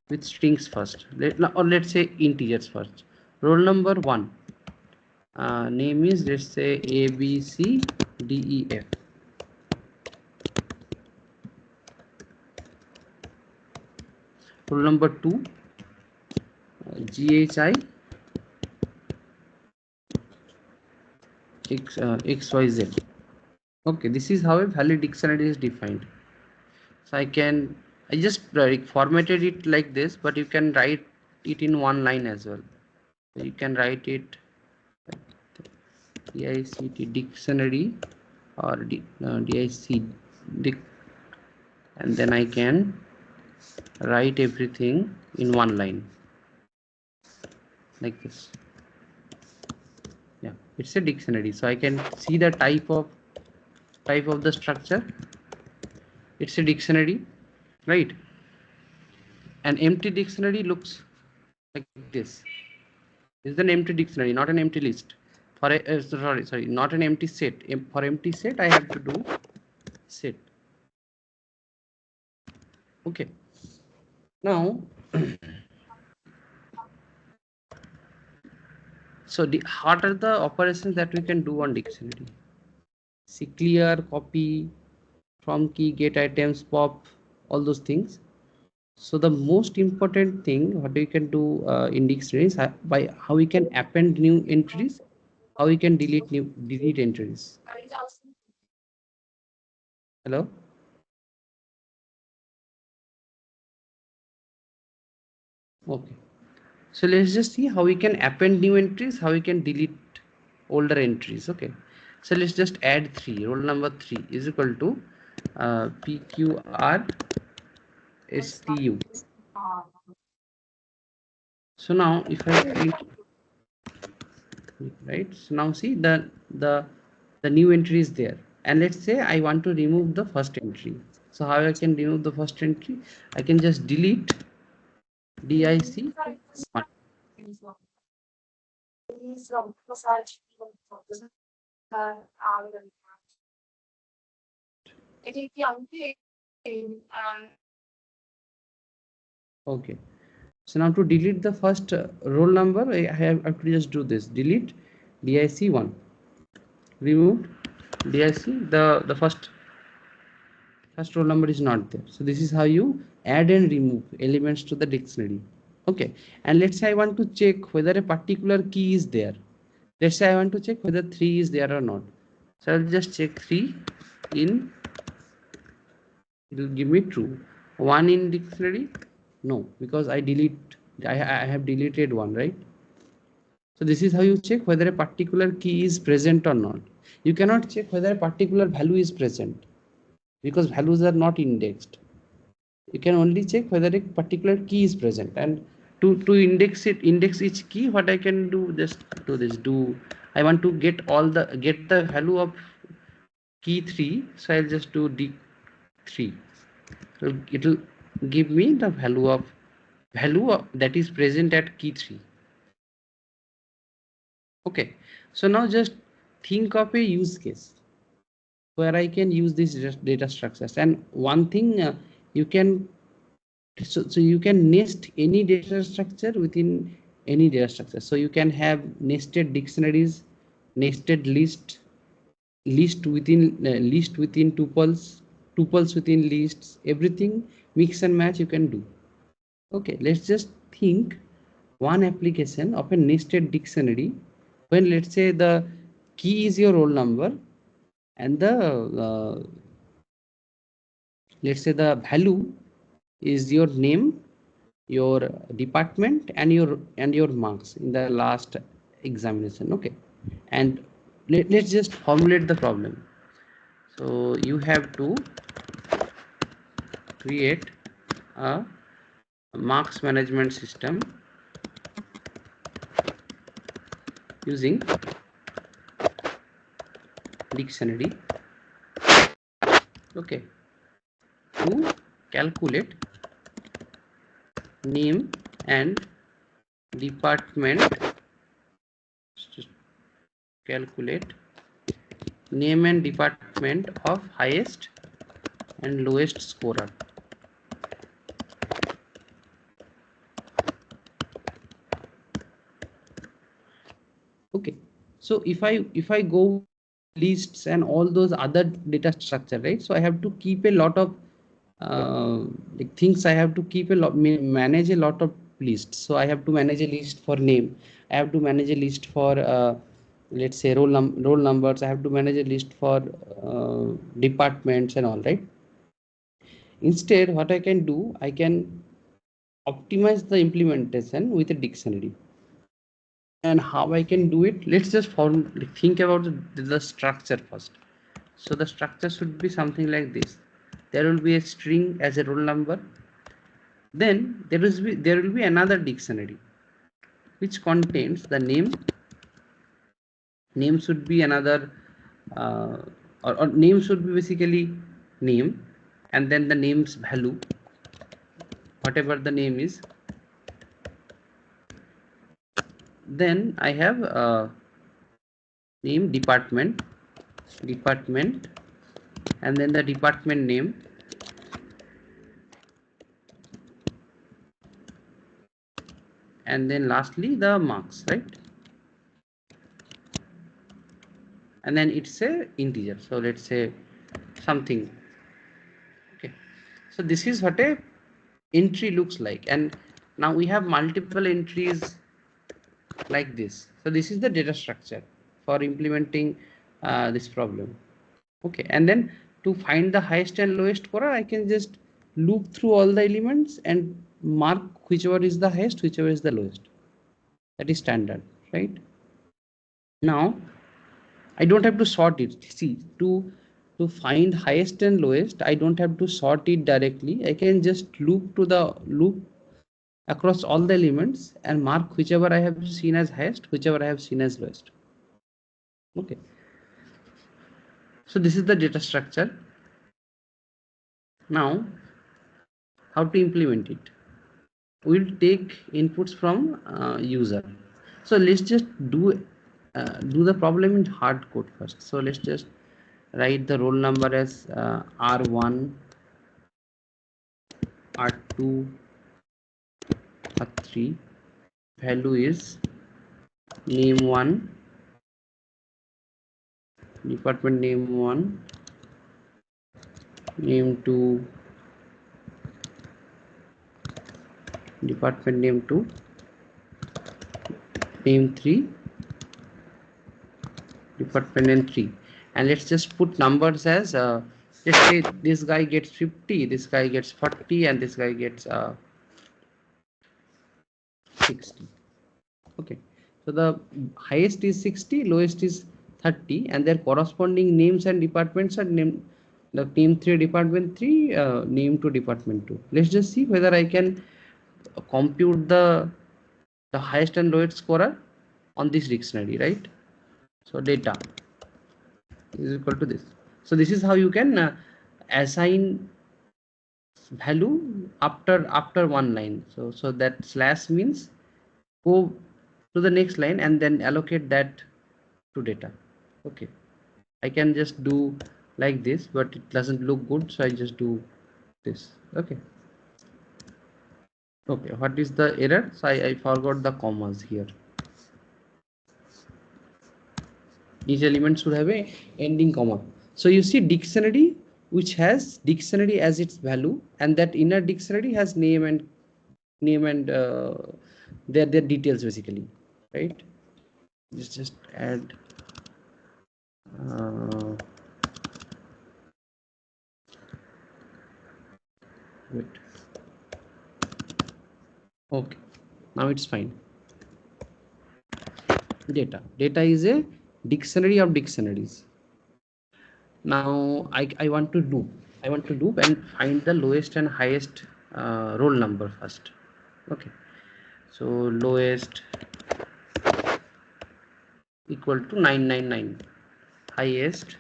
[SPEAKER 1] with strings first, or let's say integers first. Roll number 1, name is, let's say, A B C D E F. Roll number 2, G H I X Y Z. Okay, this is how a valid dictionary is defined. So I just formatted it like this, but you can write it in one line as well. So you can write it DICT dictionary, or DIC dict, and then I can write everything in one line like this. Yeah, it's a dictionary, so I can see the type of the structure. It's a dictionary, right? An empty dictionary looks like this. This is an empty dictionary, not an empty list. For a sorry, not an empty set. For empty set, I have to do set. Okay. Now, so what are the operations that we can do on dictionary? See, clear, copy, from key, get items, pop, all those things. So the most important thing what we can do in dictionaries, by how we can append new entries, how we can delete entries. Hello. Okay. So let's just see how we can append new entries, how we can delete older entries. Okay. So let's just add 3. Roll number 3 is equal to PQRSTU. So now if I print, right, so now see the new entry is there, and let's say I want to remove the first entry. So how I can remove the first entry? I can just delete DIC 1. Okay. So now to delete the first roll number, I have to just do this. Delete dic1. Remove dic. The first roll number is not there. So this is how you add and remove elements to the dictionary. Okay. And let's say I want to check whether a particular key is there. Let's say I want to check whether 3 is there or not. So I'll just check 3 in, it will give me true. 1 in dictionary, no, because I have deleted 1, right? So this is how you check whether a particular key is present or not. You cannot check whether a particular value is present because values are not indexed. You can only check whether a particular key is present, and to index each key, what I can do, just do this. I want to get the value of key 3, so I'll just do d3. So it'll give me the value that is present at key 3. Okay, so now just think of a use case where I can use these data structures. And one thing, you can so you can nest any data structure within any data structure. So you can have nested dictionaries, nested list within tuples within lists, everything mix and match you can do. Okay, let's just think one application of a nested dictionary when, let's say, the key is your roll number and the let's say the value is your name, your department, and your marks in the last examination. Okay, and let's just formulate the problem. So you have to create a marks management system using dictionary, okay, to calculate name and department, calculate name and department of highest and lowest scorer. Okay, so if I go lists and all those other data structure, right? So I have to keep a lot of like things. I have to keep a lot, manage a lot of lists. So I have to manage a list for name, I have to manage a list for let's say roll numbers, I have to manage a list for departments and all, right? Instead, what I can do, I can optimize the implementation with a dictionary. And how I can do it, let's just think about the structure first. So the structure should be something like this. There will be a string as a roll number, then there will be another dictionary which contains the name should be another uh, or name should be basically name, and then the name's value, whatever the name is. Then I have name, department, and then the department name, and then lastly the marks, right? And then it's a integer, so let's say something. Okay, so this is what a entry looks like, and now we have multiple entries like this. So this is the data structure for implementing this problem. Okay, and then to find the highest and lowest scorer, I can just loop through all the elements and mark whichever is the highest, whichever is the lowest. That is standard, right? Now I don't have to sort it. See, to find highest and lowest, I don't have to sort it directly. I can just loop across all the elements and mark whichever I have seen as highest, whichever I have seen as lowest. Okay, so this is the data structure. Now how to implement it? We'll take inputs from user. So let's just do the problem in hard code first. So let's just write the roll number as r1, r2, R3, value is name 1, department name 1, name 2, department name 2, name 3, department name 3, and let's just put numbers as let's say this guy gets 50, this guy gets 40, and this guy gets 60. Okay, so the highest is 60, lowest is 30, and their corresponding names and departments are named, the name 3 department 3, name 2 department 2. Let's just see whether I can compute the highest and lowest scorer on this dictionary, right? So data is equal to this. So this is how you can assign value after one line. So that slash means go to the next line and then allocate that to data. Okay, I can just do like this, but it doesn't look good, so I just do this. Okay, what is the error? So I forgot the commas here. Each element should have a ending comma. So you see dictionary which has dictionary as its value, and that inner dictionary has name and their details basically, right? Just add wait. Okay, now it's fine. Data is a dictionary of dictionaries. Now I want to loop and find the lowest and highest roll number first. Okay, so lowest equal to 999, highest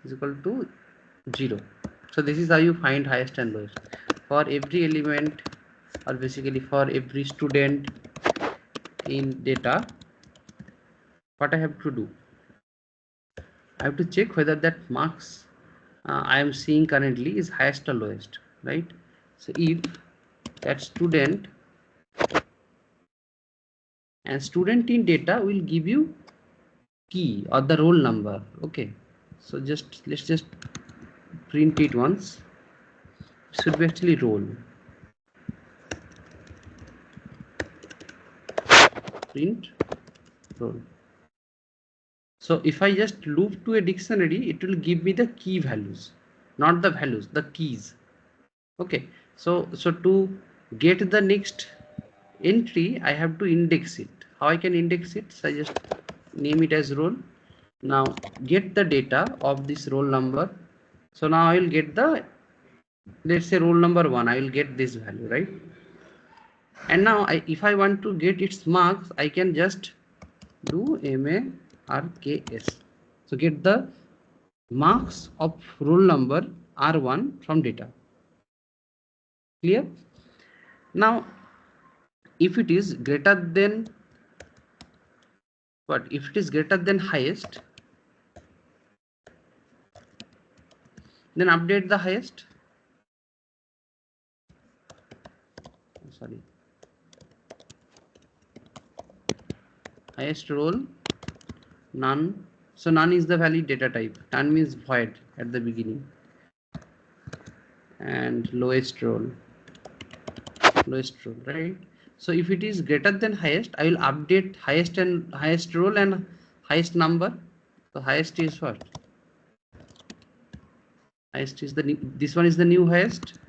[SPEAKER 1] is equal to 0. So this is how you find highest and lowest for every element, or basically for every student in data. What I have to do, I have to check whether that marks I am seeing currently is highest or lowest, right? So if that student, and student in data will give you key or the roll number. Okay, so let's just print it once. It should be actually roll. Print roll. So if I just loop to a dictionary, it will give me the key values, not the values, the keys. Okay, so to get the next entry, I have to index it. How I can index it? So I just name it as roll. Now get the data of this roll number. So now I will get the, let's say roll number 1, I will get this value, right? And now if I want to get its marks, I can just do marks. So get the marks of roll number R1 from data. Clear? Now if it is greater than what? If it is greater than highest, then update the highest. Sorry, highest roll none. So none is the valid data type. None means void at the beginning. And lowest roll, right? So if it is greater than highest, I will update highest and highest roll and highest number. So highest is what? Highest is this one is the new highest,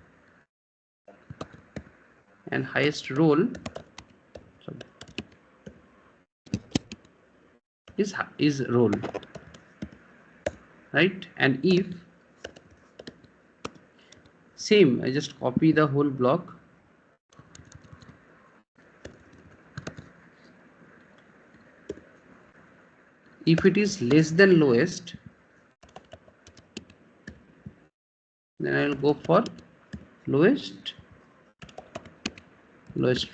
[SPEAKER 1] and highest roll is roll, right? And if same, I just copy the whole block. If it is less than lowest, then I will go for lowest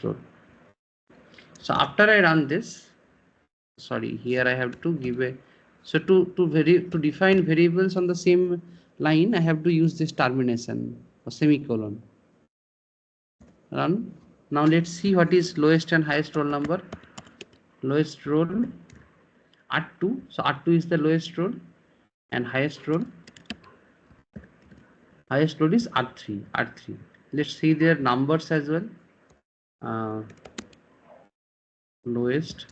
[SPEAKER 1] row. So after I run this, sorry, here I have to give a, so to define variables on the same line, I have to use this termination or semicolon. Run. Now let's see what is lowest and highest roll number. Lowest roll R2, so R2 is the lowest roll, and highest roll is R3. Let's see their numbers as well. Lowest,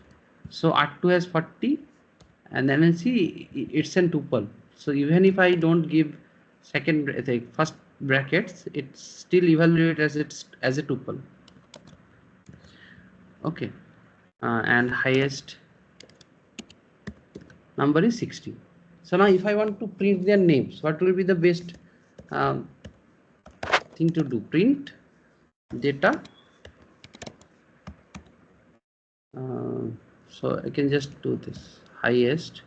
[SPEAKER 1] so R2 has 40, and then see it's an tuple, so even if I don't give first brackets, it's still evaluate as a tuple. Okay, and highest number is 60. So now if I want to print their names, what will be the best thing to do? Print data. So I can just do this. Highest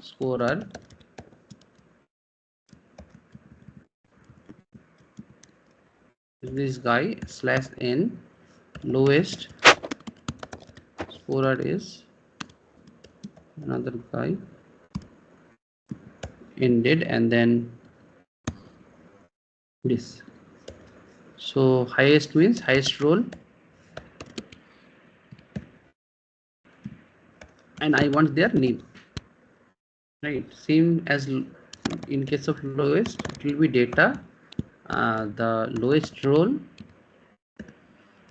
[SPEAKER 1] scorer is this guy /n. Lowest scorer is another guy ended, and then this. So highest means highest roll, and I want their name, right? Same as in case of lowest, it will be data, the lowest roll,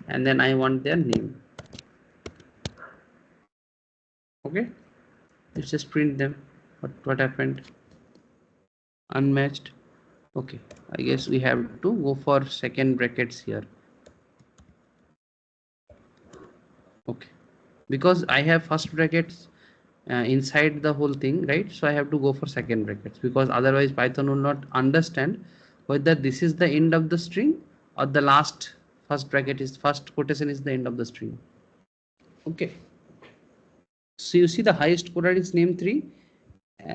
[SPEAKER 1] and then I want their name. Okay, let's just print them. What happened? Unmatched. Okay, I guess we have to go for second brackets here. Okay, because I have first brackets inside the whole thing, right? So I have to go for second brackets, because otherwise Python will not understand whether this is the end of the string or the first quotation is the end of the string. Okay, so you see the highest scorer is name 3.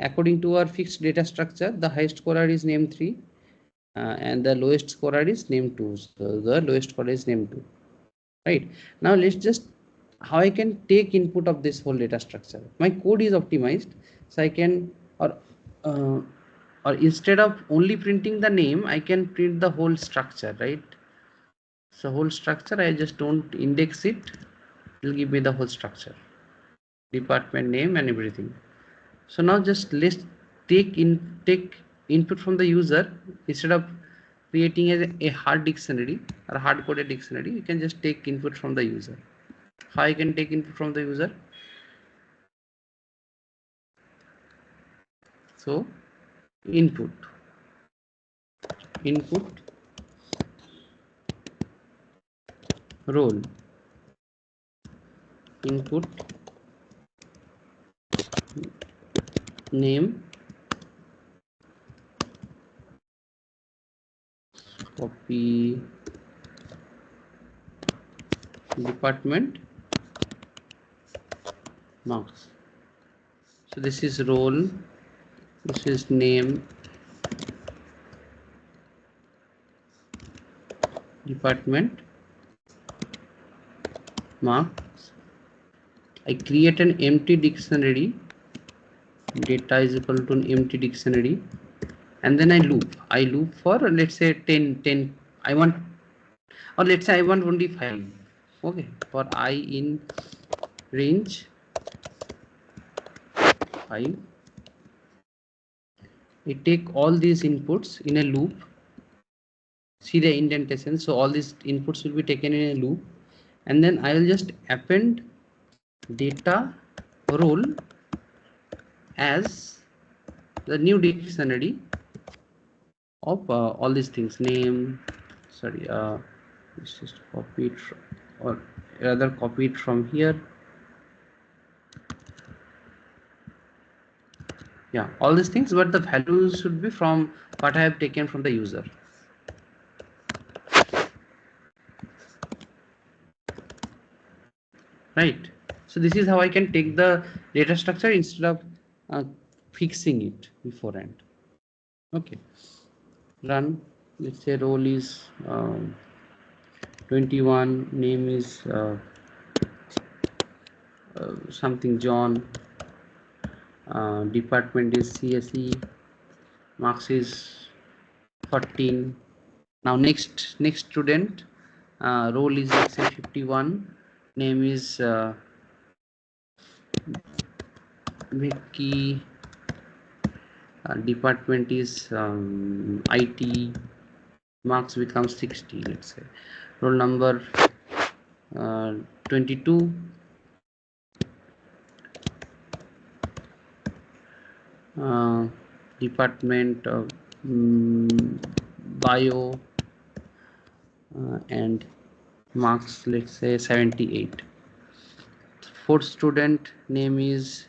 [SPEAKER 1] According to our fixed data structure, the highest scorer is name 3, and the lowest scorer is name 2. So the lowest scorer is name 2. Right, now let's just how I can take input of this whole data structure. My code is optimized, so I can, or instead of only printing the name, I can print the whole structure, right? So whole structure, I just don't index it, it will give me the whole structure, department name and everything. So now just let's take input from the user. Instead of creating a hard dictionary or a hard coded dictionary, you can just take input from the user. How I can take input from the user? So input role, input name, copy department, marks. So this is role, this is name, department, marks. I create an empty dictionary, data is equal to an empty dictionary, and then I loop for, let's say 10 I want, or let's say I want only 5. Okay, for I in range 5, I take all these inputs in a loop. See the indentation, so all these inputs will be taken in a loop, and then I will just append data role as the new dictionary of all these things. Name, sorry, let's just copy it or rather copy it from here. Yeah, all these things, but the values should be from what I have taken from the user. Right, so this is how I can take the data structure instead of fixing it beforehand. Okay, run. Let's say role is 21, name is something John, department is CSE, marks is 14. Now next student, Role is let's say 51, name is Vicky, department is IT, marks becomes 60, let's say. Roll number 22, department bio, and marks let's say 78. Fourth student name is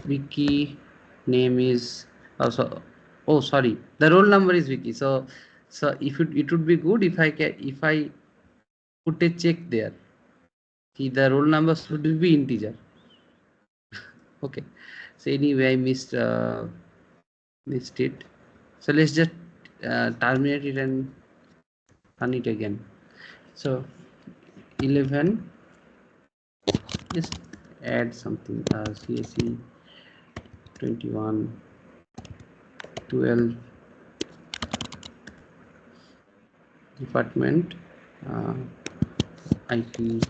[SPEAKER 1] Vicky, name is also, oh sorry, the roll number is Vicky. So if it would be good if I put a check there. The roll number should be integer. Okay. So anyway, I missed it. So let's just terminate it and run it again. So 11, just add something, CSE 21, 12, department IT,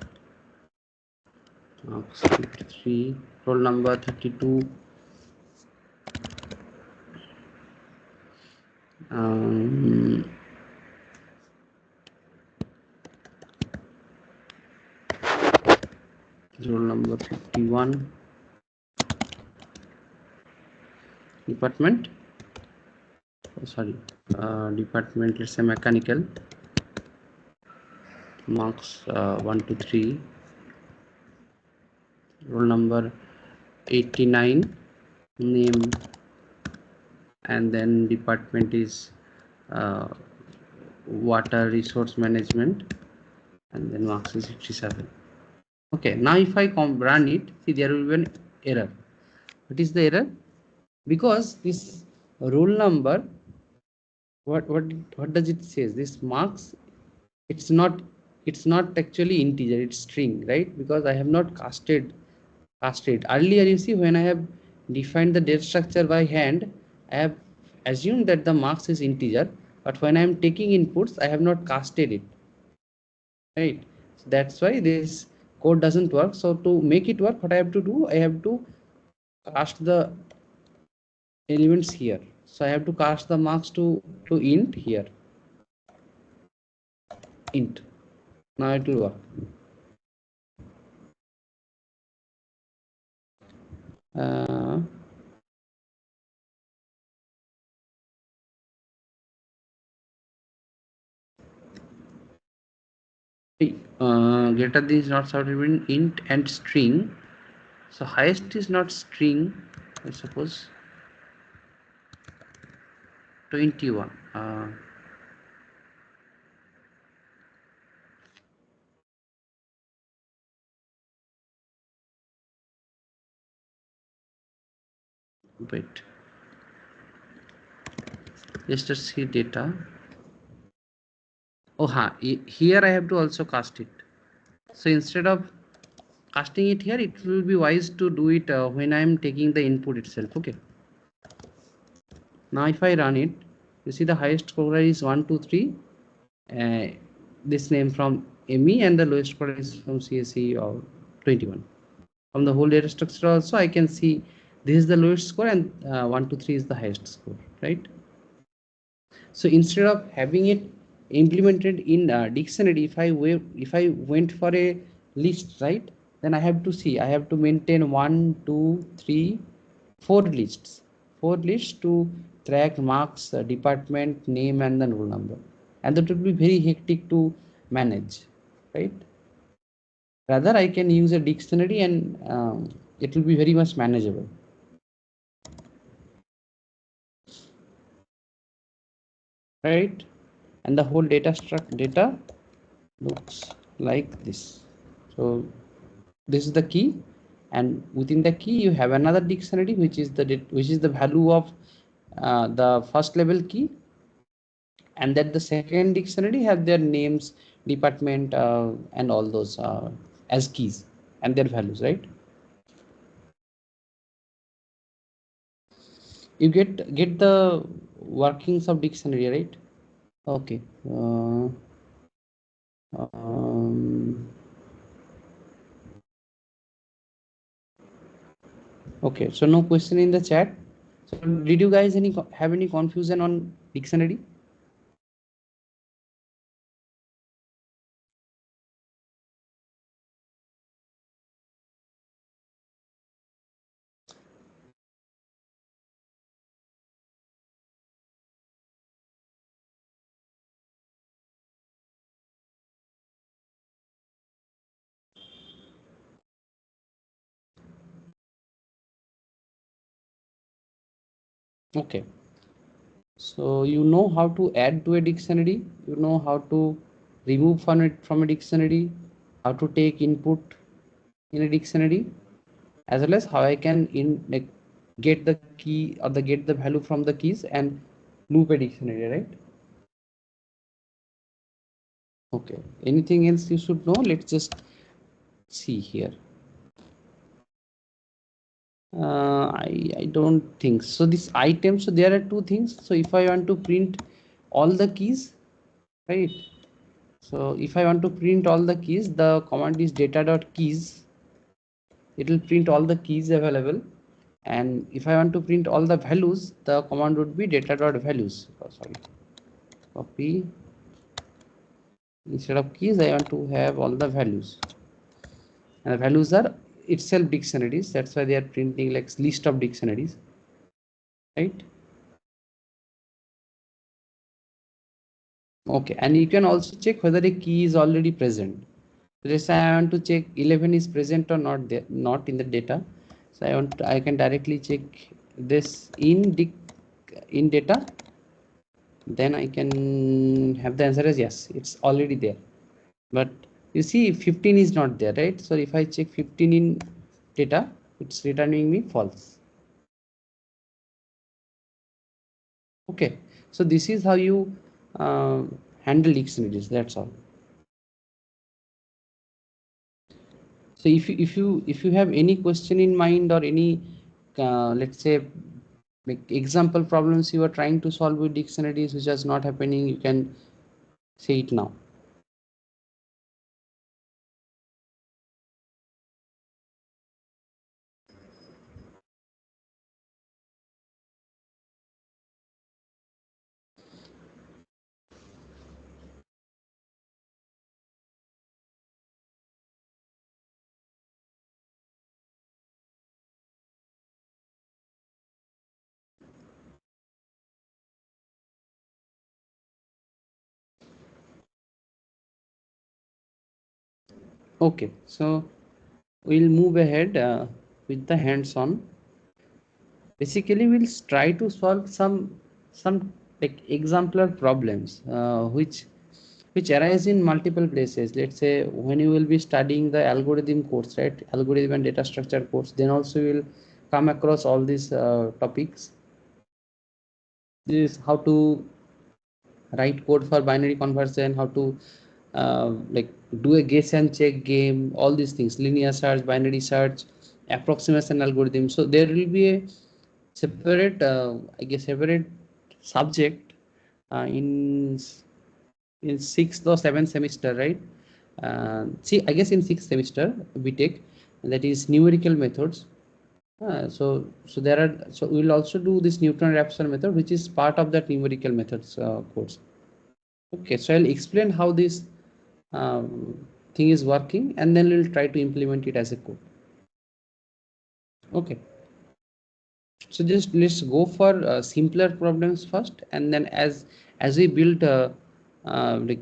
[SPEAKER 1] marks 53, roll number 32, roll number 51, department, department, let's say mechanical, marks 1 to 3, roll number 89, name, and then department is water resource management, and then marks is 67. Okay, now if I run it, see there will be an error. What is the error? Because this roll number, what does it says? This marks, it's not actually integer, it's string, right? Because I have not casted earlier. You see, when I have defined the data structure by hand, I have assumed that the marks is integer, but when I am taking inputs, I have not casted it, right? So that's why this code doesn't work. So to make it work, what I have to do, I have to cast the elements here. So I have to cast the marks to int here, int. Now it will work. Greater than is not sorted between int and string. So highest is not string, I suppose. 21. Wait. Just to see data. Oh, here I have to also cast it. So instead of casting it here, it will be wise to do it when I am taking the input itself. Okay. Now if I run it, you see the highest score is 1, 2, 3. This name from ME, and the lowest score is from CSE or 21. From the whole data structure also, I can see this is the lowest score, and 1, 2, 3 is the highest score, right? So instead of having it implemented in dictionary, if I went for a list, right, then I have to see, I have to maintain 1, 2, 3, 4 lists, to track marks, department name, and the roll number, and that would be very hectic to manage, right? Rather, I can use a dictionary, and it will be very much manageable. Right? And the whole data looks like this. So this is the key, and within the key you have another dictionary, which is the value of the first level key, and then the second dictionary have their names, department, and all those as keys and their values, right? You get the workings of dictionary, right? Okay. Um, okay, so no question in the chat. So did you guys have any confusion on dictionary? Okay. So you know how to add to a dictionary, you know how to remove from a dictionary, how to take input in a dictionary, as well as how I can like get the key or get the value from the keys and loop a dictionary, right? Okay. Anything else you should know? Let's just see here. I don't think so. This item, so there are two things. So if I want to print all the keys, right? So if I want to print all the keys, the command is data.keys. It will print all the keys available. And if I want to print all the values, the command would be data.values. Oh, sorry. Copy. Instead of keys, I want to have all the values. And the values are itself dictionaries. That's why they are printing like list of dictionaries, right? Okay, and you can also check whether a key is already present. So let's say I want to check 11 is present or not there, not in the data. So I can directly check this in data. Then I can have the answer as yes, it's already there. But you see 15 is not there, right? So if I check 15 in data, it's returning me false. Okay, so this is how you handle dictionaries. That's all. So if you have any question in mind or any let's say like example problems you are trying to solve with dictionaries which is not happening, you can say it now. Okay, so we'll move ahead with the hands-on. Basically we'll try to solve some like exemplar problems which arise in multiple places. Let's say when you will be studying the algorithm course, right, algorithm and data structure course, then also you will come across all these topics. This is how to write code for binary conversion, how to like do a guess and check game, all these things, linear search, binary search, approximation algorithm. So there will be a separate I guess separate subject in sixth or seventh semester, right? See, I guess in sixth semester we take, that is numerical methods. So there are, so we will also do this Newton-Raphson method, which is part of that numerical methods course. Okay, so I'll explain how this thing is working, and then we'll try to implement it as a code. Okay, so just let's go for simpler problems first, and then as we build like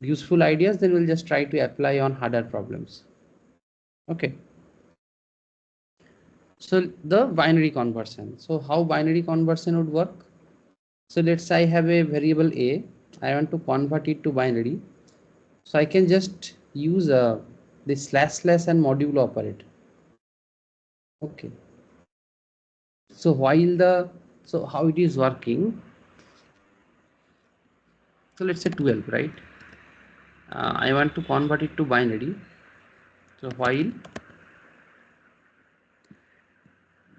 [SPEAKER 1] useful ideas, then we'll just try to apply on harder problems. Okay, so the binary conversion. So how binary conversion would work? So let's say I have a variable a, I want to convert it to binary. So I can just use this slash slash and modulo operator. Okay, so while so how it is working, so let's say 12, right? I want to convert it to binary. So while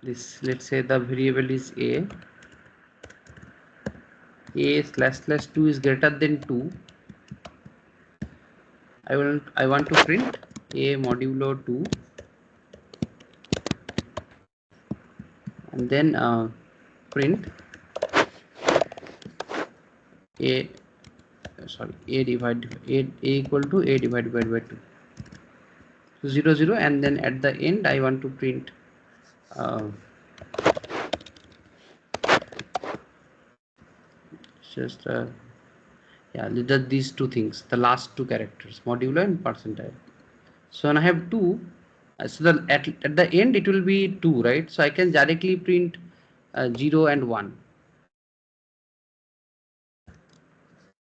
[SPEAKER 1] this, let's say the variable is a slash slash 2 is greater than 2. I want to print a modulo 2, and then print a a divided a equal to a divided by 2. So 0 0, and then at the end I want to print uh, just yeah, these two things, the last two characters, modulo and percentile. So when I have 2, so at the end it will be 2, right? So I can directly print 0 and 1,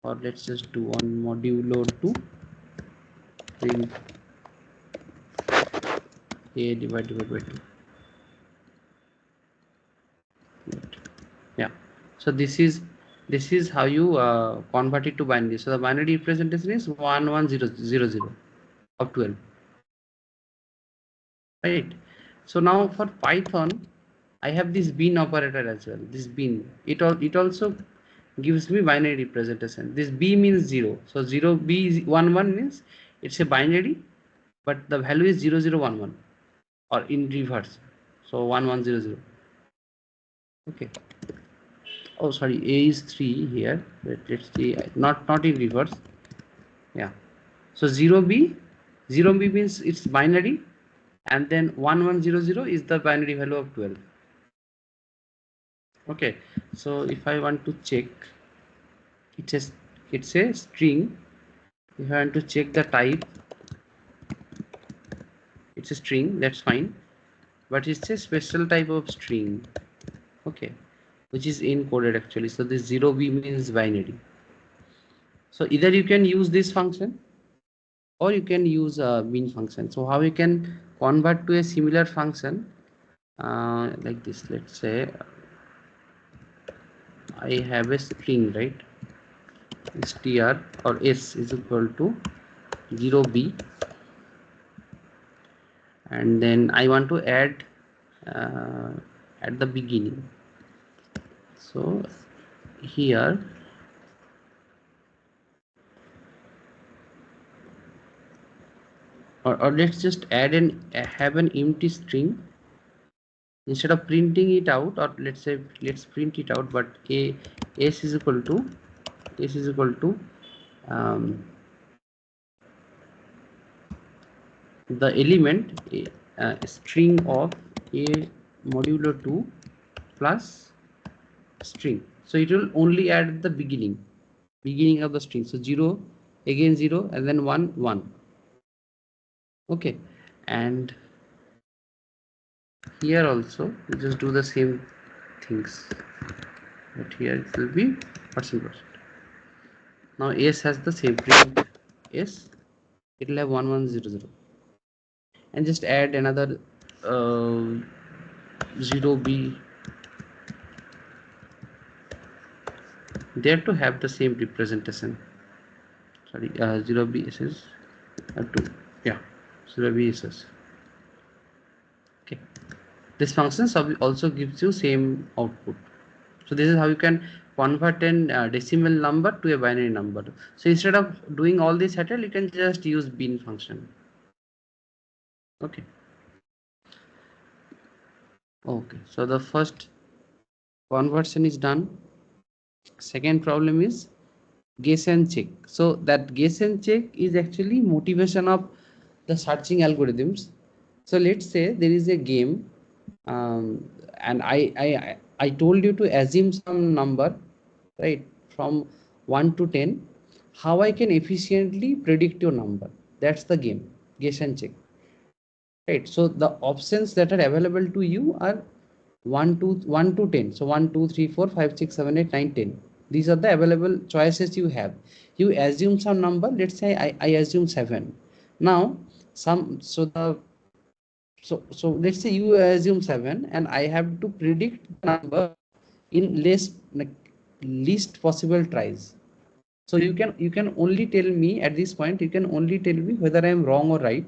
[SPEAKER 1] or let's just do on modulo 2 print a divided by 2. Yeah, so this is how you convert it to binary. So the binary representation is 11000 of 12, right? So now for Python I have this bin operator as well. This bin, it also gives me binary representation. This b means 0, so 0 b is 1 1 means it's a binary, but the value is 0 0 1 1, or in reverse, so 1 1 0 0. Okay. Oh sorry, a is 3 here. Let's see, not in reverse. Yeah, so 0b means it's binary, and then 1100 is the binary value of 12. Okay, so if I want to check, it's a string. If I want to check the type, it's a string, that's fine, but it's a special type of string, okay, which is encoded actually. So this 0b means binary. So either you can use this function or you can use a bin function. So how you can convert to a similar function like this? Let's say I have a string, right? Str or s is equal to 0b, and then I want to add uh, at the beginning. So here or let's just add have an empty string instead of printing it out, or let's say let's print it out, but s is equal to um, the element string of a modulo 2 plus string. So it will only add the beginning of the string. So 0, again 0, and then 1 1. Okay, and here also we just do the same things, but here it will be %. Now s has the same print s, it will have 1100, and just add another 0b there to have the same representation. Sorry, 0b is 2, yeah, 0b is. Okay, this function also gives you same output. So this is how you can convert a decimal number to a binary number. So instead of doing all this settle, you can just use bin function. Okay. Okay, so the first conversion is done. Second problem is guess and check. So that guess and check is actually motivation of the searching algorithms. So let's say there is a game, and I told you to assume some number, right, from 1 to 10. How I can efficiently predict your number? That's the game, guess and check. Right. So the options that are available to you are 1 to 10. So 1 2 3 4 5 6 7 8 9 10. These are the available choices you have. You assume some number. Let's say I assume 7. Now so let's say you assume 7, and I have to predict the number in least possible tries. So you can only tell me at this point. You can only tell me whether I am wrong or right.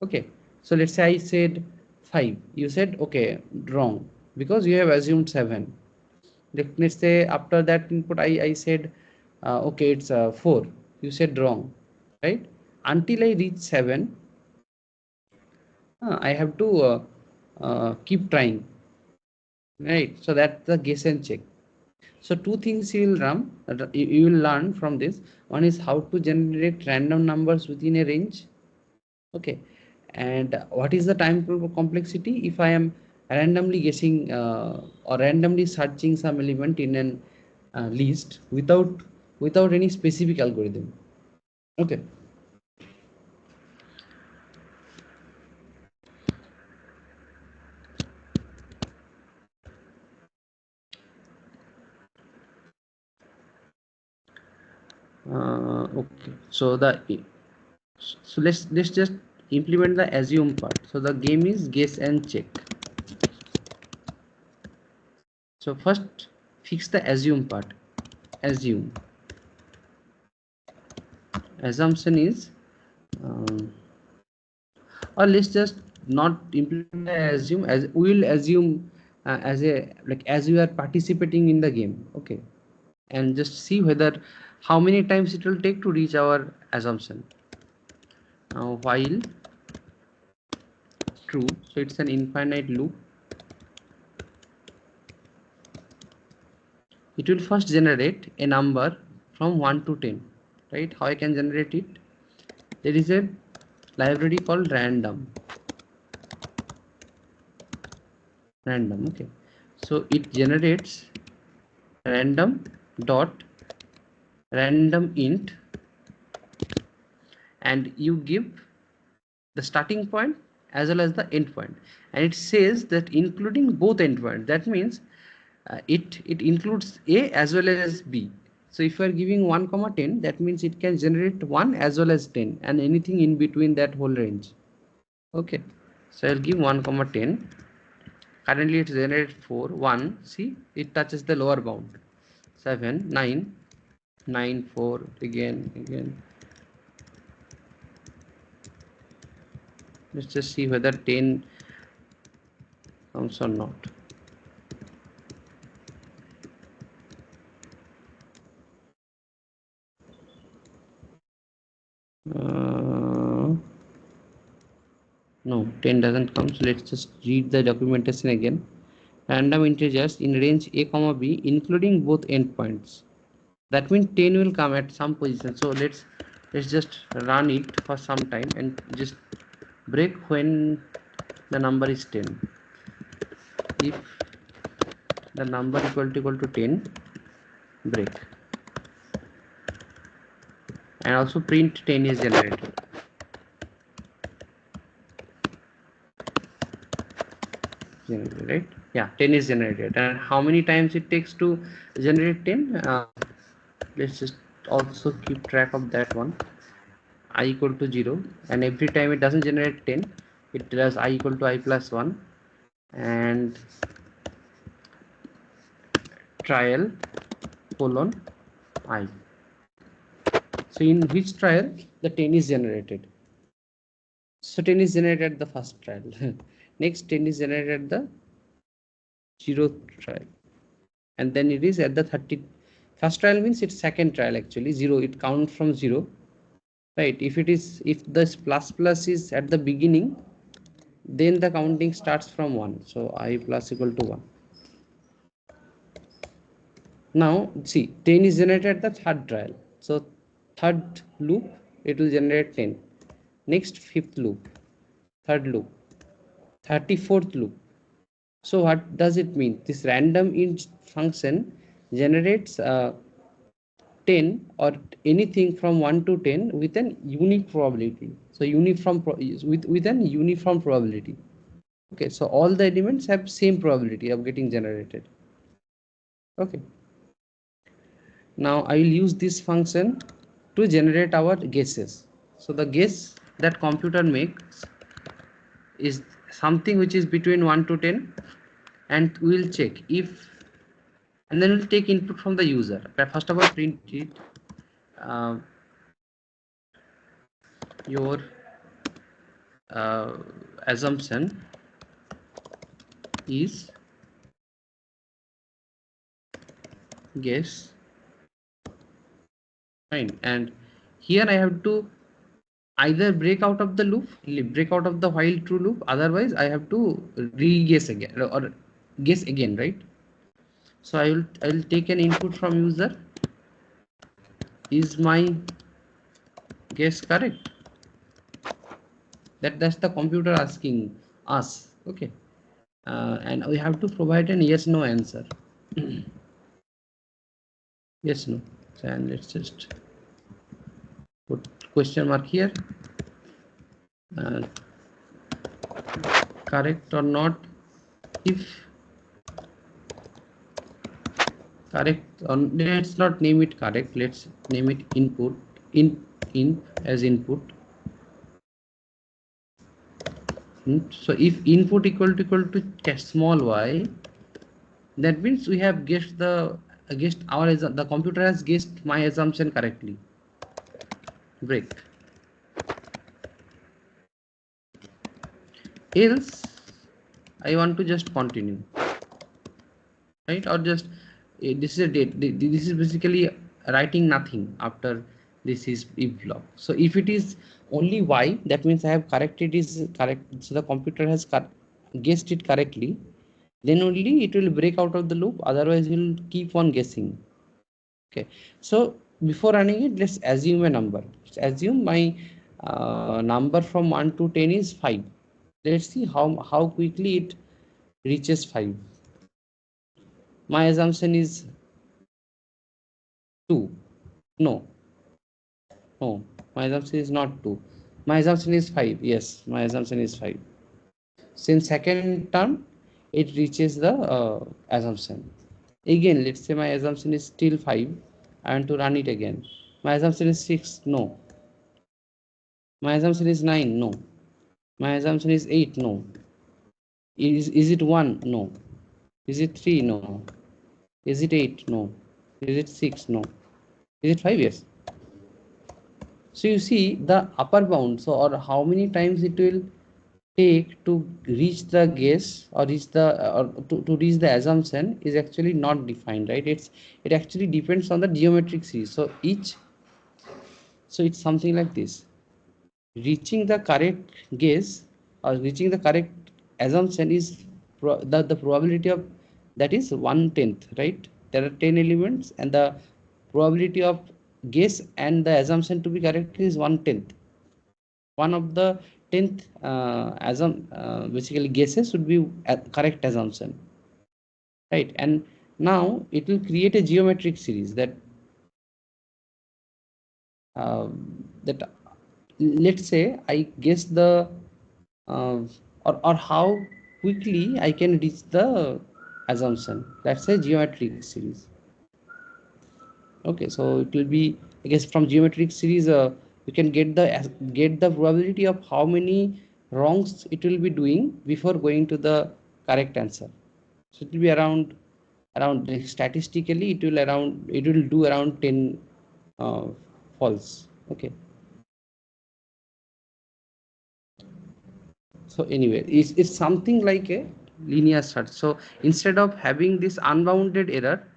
[SPEAKER 1] Okay, so let's say I said 5. You said okay, wrong, because you have assumed 7. Let's say after that input I said okay, it's 4. You said wrong, right? Until I reach 7, I have to keep trying, right? So that's the guess and check. So two things you will learn from this. One is how to generate random numbers within a range. Okay, and what is the time complexity if I am randomly guessing or randomly searching some element in an list without any specific algorithm. Okay. Okay, so let's just implement the assume part. So the game is guess and check. So first fix the assume part. Assume. Assumption is or let's just not implement the assume, as we will assume as a like as we are participating in the game. Okay, and just see whether how many times it will take to reach our assumption. Now while true, so it's an infinite loop. It will first generate a number from 1 to 10, right? How I can generate it? There is a library called random. Okay, so it generates random dot random int, and you give the starting point as well as the end point, and it says that including both end points. That means it includes a as well as b. So if you are giving 1 comma 10, that means it can generate 1 as well as 10 and anything in between that whole range. Okay, so I'll give 1 comma 10. Currently it's generated 4 1. See, it touches the lower bound. 7 9 9 4 again. Let's just see whether 10 comes or not. No, 10 doesn't come. So let's just read the documentation again. Random integers in range a comma b including both endpoints. That means 10 will come at some position. So let's just run it for some time and just break when the number is 10. If the number equal to 10, break, and also print 10 is generated. Right? Yeah, 10 is generated. And how many times it takes to generate 10? Let's just also keep track of that one. I equal to 0, and every time it doesn't generate 10, it does I equal to I plus 1 and trial colon I. So in which trial the 10 is generated? So 10 is generated at the first trial. Next 10 is generated at the 0th trial, and then it is at the 30. First trial means it's second trial actually. 0, it counts from 0, right? If this plus plus is at the beginning, then the counting starts from 1. So I plus equal to 1. Now see, 10 is generated at the third trial. So third loop, it will generate 10. Next fifth loop, third loop, 34th loop. So what does it mean? This random int function generates 10 or anything from 1 to 10 with an unique probability. So with an uniform probability. Okay, so all the elements have same probability of getting generated. Okay. Now I will use this function to generate our guesses. So the guess that computer makes is something which is between 1 to 10, and we will check if, and then we'll take input from the user. But first of all, print it uh, your assumption is guess, fine, and here I have to either break out of the loop, break out of the while true loop, otherwise I have to re-guess again or guess again, right? So I will take an input from user. Is my guess correct? That's the computer asking us. Okay, and we have to provide an yes no answer. Yes no. And let's just put question mark here. uh, Correct or not. If correct, or let's not name it correct, let's name it input, in as input. So if input equal to small y, that means we have guessed the computer has guessed my assumption correctly. Break. Else I want to just continue, right? Or just this is a date. This is basically writing nothing after this is if block. So if it is only y, that means I have corrected is correct. So the computer has guessed it correctly. Then only it will break out of the loop. Otherwise, it will keep on guessing. Okay. So before running it, let's assume a number. Let's assume my number from 1 to 10 is 5. Let's see how quickly it reaches 5. My assumption is 2. No, no, my assumption is not 2. My assumption is 5. Yes, my assumption is 5. Since second term, it reaches the assumption. Again, let's say my assumption is still 5. I want to run it again. My assumption is 6. No. My assumption is 9. No. My assumption is 8. No. Is it 1? No. Is it 3? No. Is it 8? No. Is it 6? No. Is it 5? Yes. So you see the upper bound, so or how many times it will take to reach the guess or reach the or to reach the assumption is actually not defined, right? It actually depends on the geometric series. So it's something like this. Reaching the correct guess or reaching the correct assumption is the probability of that is 1/10, right? There are 10 elements and the probability of guess and the assumption to be correct is 1/10. One of the 10th basically guesses should be a correct assumption, right? And now it will create a geometric series that let's say I guess the uh, or how quickly I can reach the assumption. That's a geometric series. Okay, so it will be, I guess, from geometric series you can get the probability of how many wrongs it will be doing before going to the correct answer. So it will be around statistically it will do around 10 false. Okay. So anyway, it's something like a linear search. So instead of having this unbounded error,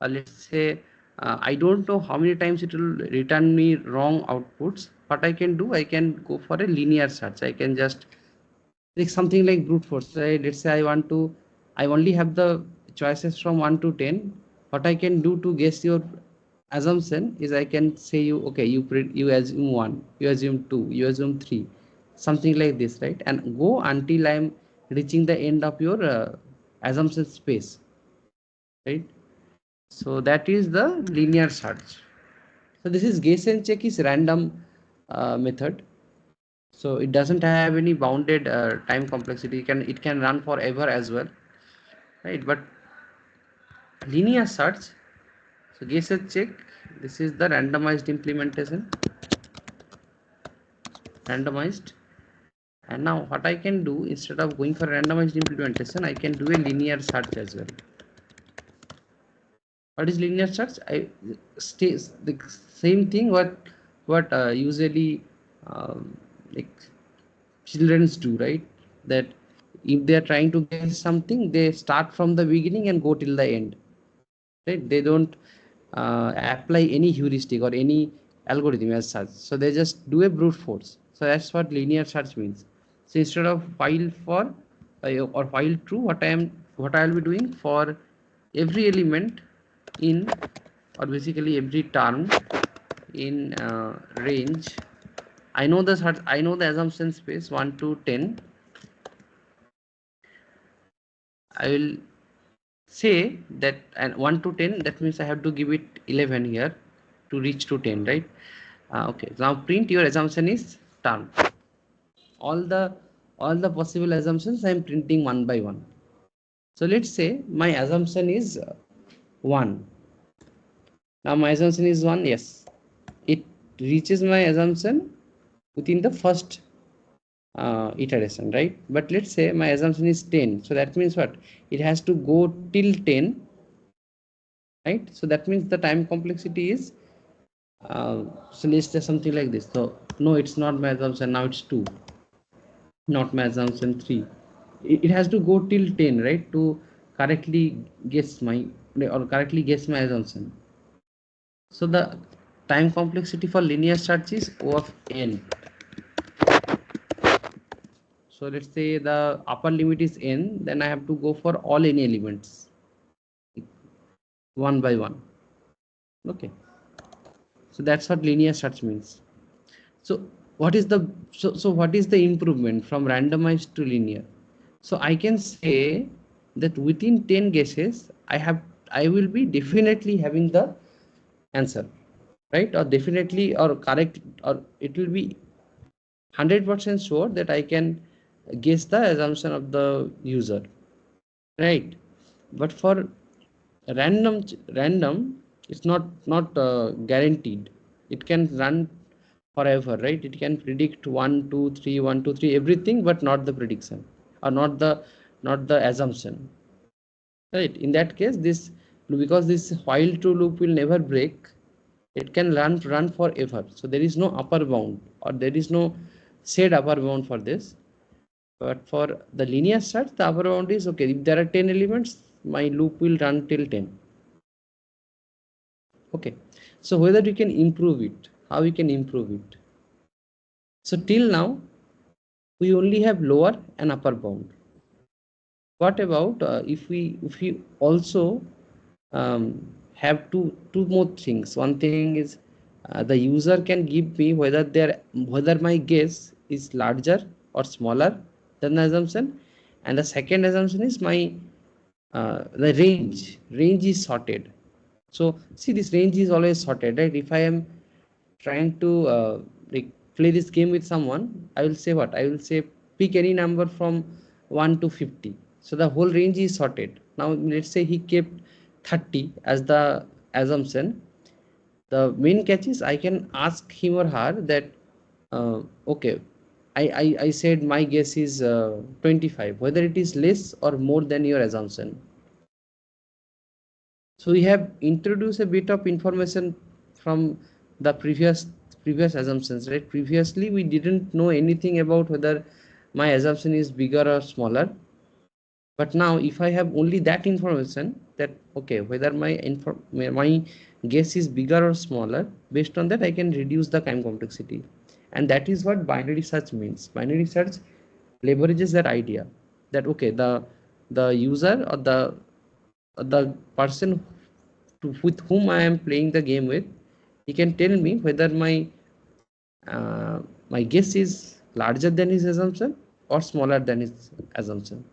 [SPEAKER 1] let's say I don't know how many times it will return me wrong outputs. What I can do, I can go for a linear search. I can just like something like brute force, right? Let's say I only have the choices from 1 to 10. What I can do to guess your assumption is I can say you, okay, you assume 1, you assume 2, you assume 3, something like this, right? And go until I'm reaching the end of your assumption space, right? So that is the linear search. So this is guess and check is random method. So it doesn't have any bounded time complexity. It can run forever as well, right? But linear search, so guess and check, this is the randomized implementation, randomized. And now what I can do, instead of going for randomized implementation, I can do a linear search as well. What is linear search? I stay the same thing what usually like childrens do, right? That if they are trying to guess something, they start from the beginning and go till the end, right? They don't apply any heuristic or any algorithm as such. So they just do a brute force. So that's what linear search means. So instead of while for or while true, what I will be doing for every element in, or basically every term in range, I know the search, I know the assumption space 1 to 10. I will say that, and 1 to 10, that means I have to give it 11 here to reach to 10, right? Okay, now print your assumption is term. All the possible assumptions I am printing one by one. So let's say my assumption is 1. Now my assumption is 1, yes. It reaches my assumption within the first iteration, right? But let's say my assumption is 10. So that means what? It has to go till 10, right? So that means the time complexity is, so let's say something like this. So no, it's not my assumption. Now it's 2, not my assumption 3. It has to go till 10, right, to correctly guess my, or correctly guess my assumption. So the time complexity for linear search is O of n. So let's say the upper limit is n, then I have to go for all n elements one by one. Okay, so that's what linear search means. So what is the, so what is the improvement from randomized to linear? So I can say that within 10 guesses I will be definitely having the answer, right? Or definitely, or correct, or it will be 100% sure that I can guess the assumption of the user, right? But for random, it's not guaranteed. It can run forever, right? It can predict 1 2 3 1 2 3 everything, but not the prediction, or not the assumption, right? In that case, this, because this while true loop will never break, it can run forever. So there is no upper bound, or there is no said upper bound for this. But for the linear search, the upper bound is, okay, if there are 10 elements, my loop will run till 10. Okay, so whether we can improve it, how we can improve it? So till now we only have lower and upper bound. What about if we also have two more things? One thing is, the user can give me whether my guess is larger or smaller than the assumption, and the second assumption is my the range is sorted. So see, this range is always sorted, right? If I am trying to like play this game with someone, I will say what? I will say pick any number from 1 to 50. So the whole range is sorted. Now let's say he kept 30 as the assumption. The main catch is I can ask him or her that, okay, I said my guess is 25, whether it is less or more than your assumption. So we have introduced a bit of information from the previous assumptions, right? Previously we didn't know anything about whether my assumption is bigger or smaller. But now if I have only that information, that okay, whether my guess is bigger or smaller, based on that I can reduce the time complexity. And that is what binary search means. Binary search leverages that idea that, okay, the user, or the person with whom I am playing the game with, he can tell me whether uh, my guess is larger than his assumption or smaller than his assumption.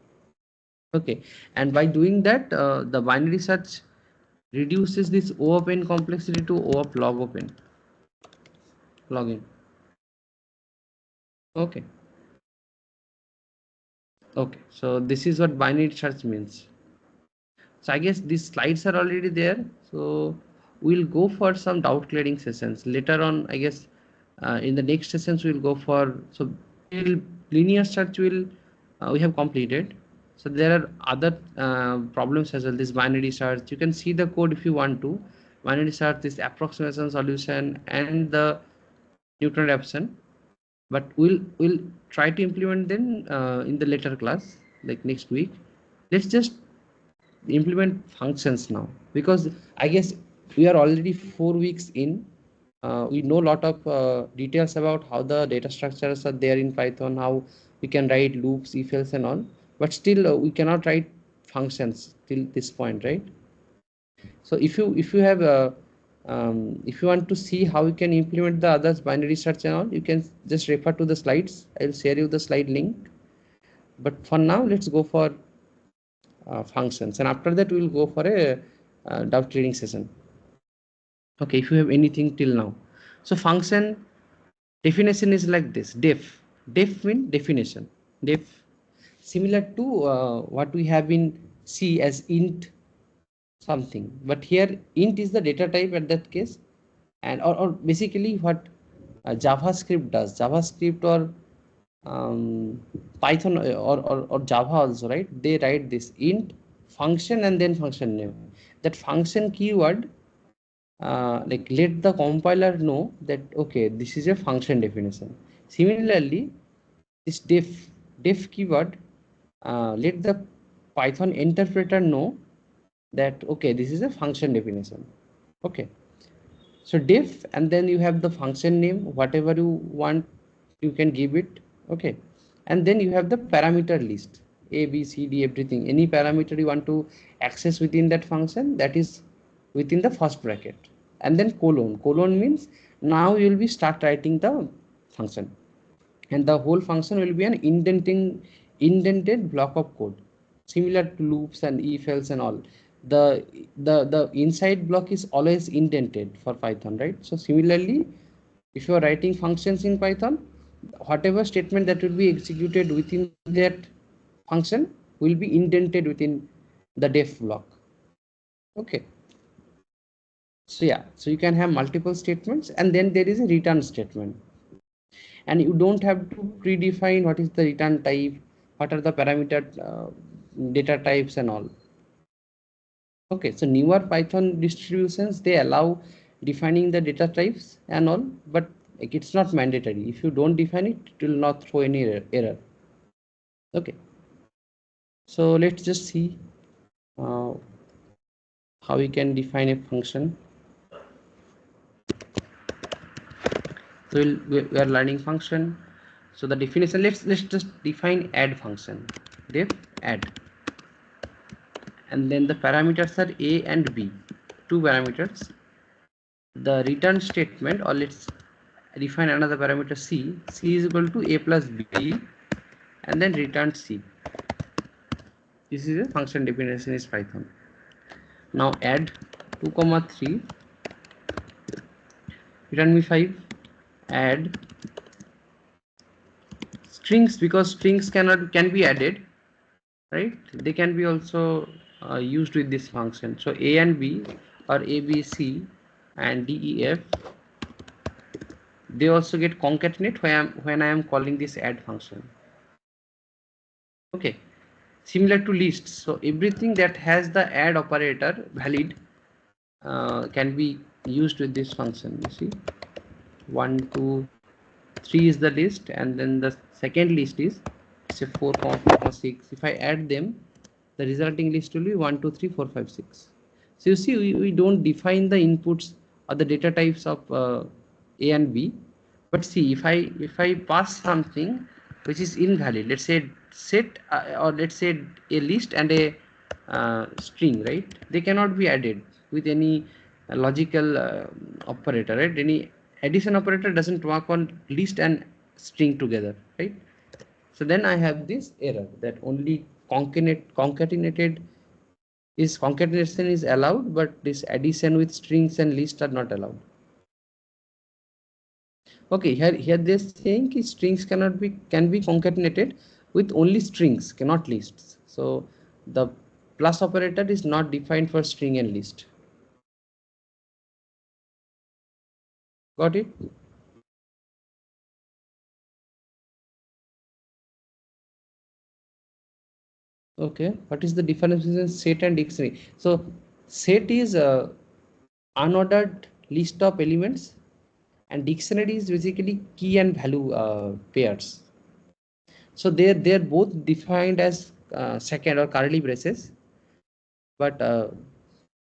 [SPEAKER 1] Okay, and by doing that, the binary search reduces this O of n complexity to O of log of n, log n. Okay, okay, so this is what binary search means. So I guess these slides are already there. So we'll go for some doubt clearing sessions later on. I guess in the next sessions we'll go for, so linear search will we have completed. So there are other problems as well. This binary search, you can see the code if you want to. Binary search, this approximation solution, and the Newton option. But we'll try to implement them in the later class. like next week, let's just implement functions now, because I guess we are already 4 weeks in. We know a lot of details about how the data structures are there in Python, how we can write loops, if else and all, but still we cannot write functions till this point, right? So if you have if you want to see how you can implement the others binary search and all, you can just refer to the slides. I'll share you the slide link. But for now, let's go for functions, and after that we'll go for a doubt clearing session. Okay, if you have anything till now. So function definition is like this: def mean definition. Def similar to what we have in C as int something, but here int is the data type at that case, and or basically what JavaScript does. JavaScript or Python or Java also, right? They write this int function and then function name. That function keyword like let the compiler know that okay, this is a function definition. Similarly, this def keyword let the Python interpreter know that okay, this is a function definition. Okay, so def, and then you have the function name, whatever you want you can give it. Okay, and then you have the parameter list, a b c d, everything, any parameter you want to access within that function, that is within the first bracket, and then colon means now you will be start writing the function, and the whole function will be an indented block of code, similar to loops and if else and all. The inside block is always indented for Python, right? So similarly, if you are writing functions in Python, whatever statement that will be executed within that function will be indented within the def block. Okay, so yeah, so you can have multiple statements, and then there is a return statement, and you don't have to predefine what is the return type, what are the parameter data types and all. Okay, so newer Python distributions, they allow defining the data types and all, but like, it's not mandatory. If you don't define it, it will not throw any error. Okay, so let's just see how we can define a function. So we are learning function. So the definition, let's just define add function. Def add, and then the parameters are a and b, two parameters. The return statement, or let's define another parameter c. C is equal to a plus b, and then return c. This is a function definition is Python. Now add 2,3, return me 5, add strings, because strings can be added, right? They can be also used with this function. So a and b, or a b c and d e f, they also get concatenate when I am calling this add function. Okay, similar to lists. So everything that has the add operator valid can be used with this function. You see, 1 2 3 is the list, and then the second list is say 4, 6. If I add them, the resulting list will be 1 2 3 4 5 6. So you see, we don't define the inputs or the data types of a and b, but see, if I pass something which is invalid, let's say set or let's say a list and a string, right? They cannot be added with any logical operator, right? Any addition operator doesn't work on list and string together, right? So then I have this error that only concatenation is allowed, but this addition with strings and lists are not allowed. Okay, here they're saying strings can be concatenated with only strings, cannot lists. So the plus operator is not defined for string and list. Got it? Okay, what is the difference between set and dictionary? So set is a unordered list of elements, and dictionary is basically key and value pairs. So they're both defined as second or curly braces, but the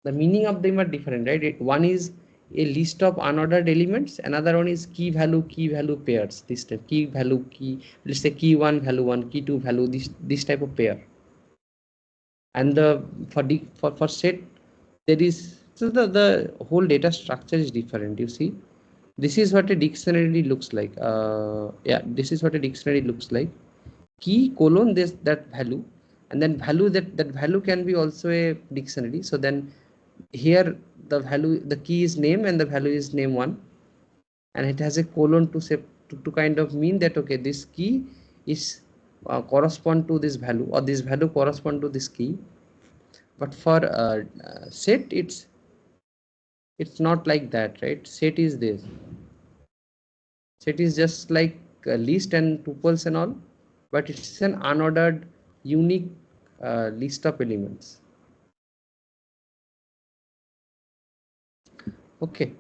[SPEAKER 1] meaning of them are different, right? One is a list of unordered elements, another one is key value pairs. This type, key value key, let's say key 1 value 1, key 2 value, this type of pair. And the for set there is, so the whole data structure is different. You see, this is what a dictionary looks like. Yeah, this is what a dictionary looks like. Key colon this that value, and then value, that value can be also a dictionary. So then here the value, the key is name and the value is name 1, and it has a colon to say to kind of mean that okay, this key is correspond to this value, or this value correspond to this key. But for set, it's not like that, right? Set is this. Set is just like list and tuples and all, but it's an unordered unique list of elements. Okay.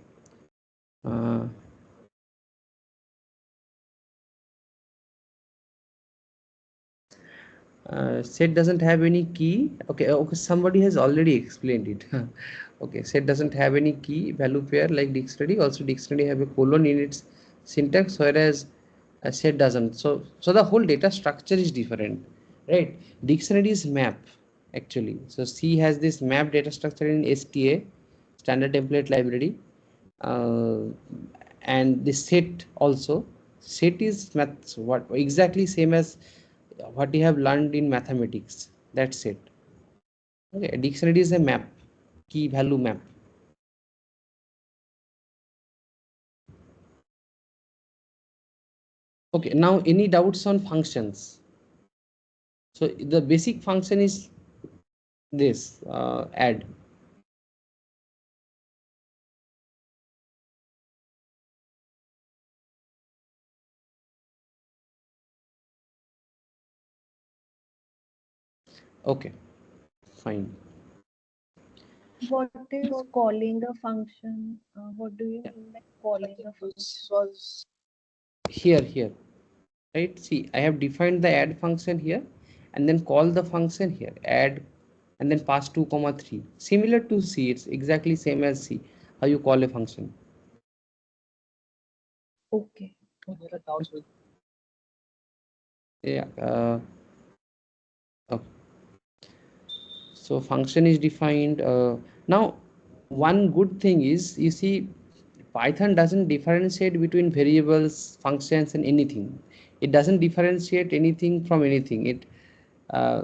[SPEAKER 1] Set doesn't have any key. Okay, okay, somebody has already explained it. Okay, set doesn't have any key value pair like dictionary. Also dictionary have a colon in its syntax, whereas set doesn't. So the whole data structure is different, right? Dictionary is map actually. So C has this map data structure in STA, standard template library, uh, and the set also. Set is math, what exactly same as what you have learned in mathematics. That's it. Okay, a dictionary is a map, key value map. Okay, now any doubts on functions? So the basic function is this, add. Okay, fine.
[SPEAKER 3] What is calling a function? What do you mean by calling a function?
[SPEAKER 2] This was
[SPEAKER 1] Here, right? See, I have defined the add function here, and then call the function here, add, and then pass 2 comma 3. Similar to C, it's exactly same as C, how you call a function.
[SPEAKER 3] Okay.
[SPEAKER 1] Yeah. Okay. So function is defined. Now, one good thing is, you see, Python doesn't differentiate between variables, functions, and anything. It doesn't differentiate anything from anything. Uh,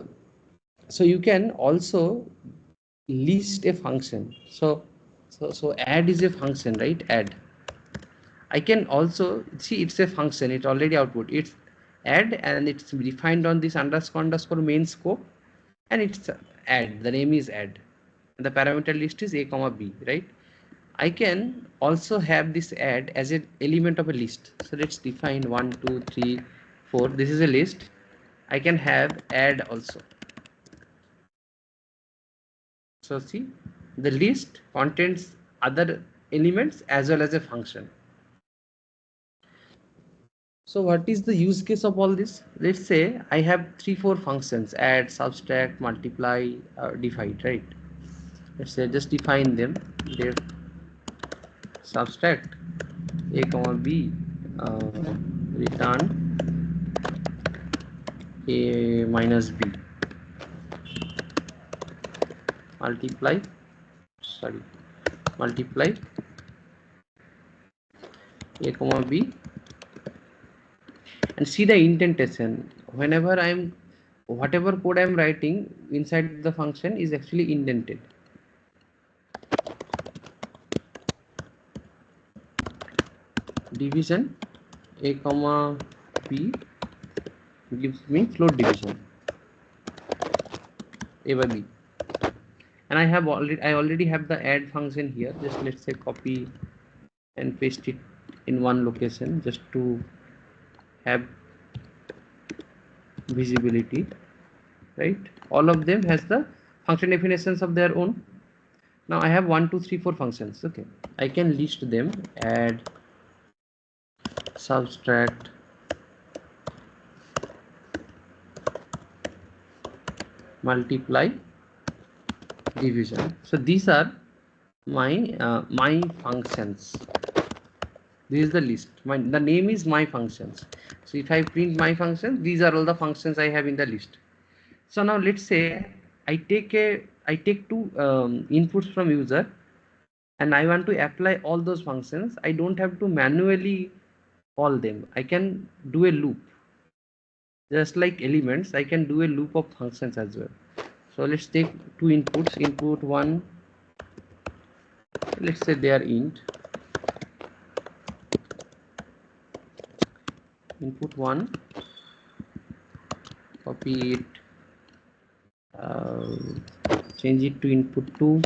[SPEAKER 1] so you can also list a function. So add is a function, right? Add. I can also see it's a function. It already output. It's add, and it's defined on this underscore main scope, and it's add. The name is add, and the parameter list is a comma b, right? I can also have this add as an element of a list. So let's define 1 2 3 4. This is a list. I can have add also. So see, the list contains other elements as well as a function. So what is the use case of all this? Let's say I have 3 4 functions: add, subtract, multiply, divide, right? Let's say just define them. Def subtract a comma b, return a minus b, multiply, sorry, multiply a comma b, and see the indentation. Whenever I'm, whatever code I'm writing inside the function is actually indented. Division a comma b gives me float division a by b, and I already have the add function here. Just let's say copy and paste it in one location just to have visibility, right? All of them has the function definitions of their own. Now I have 1 2 3 4 functions. Okay, I can list them: add, subtract, multiply, division. So these are my functions. This is the list. The name is my functions. So if I print my functions, these are all the functions I have in the list. So now let's say I take two inputs from user, and I want to apply all those functions. I don't have to manually call them. I can do a loop. Just like elements, I can do a loop of functions as well. So let's take two inputs. Input one, let's say they are int. Input one, copy it, change it to input 2,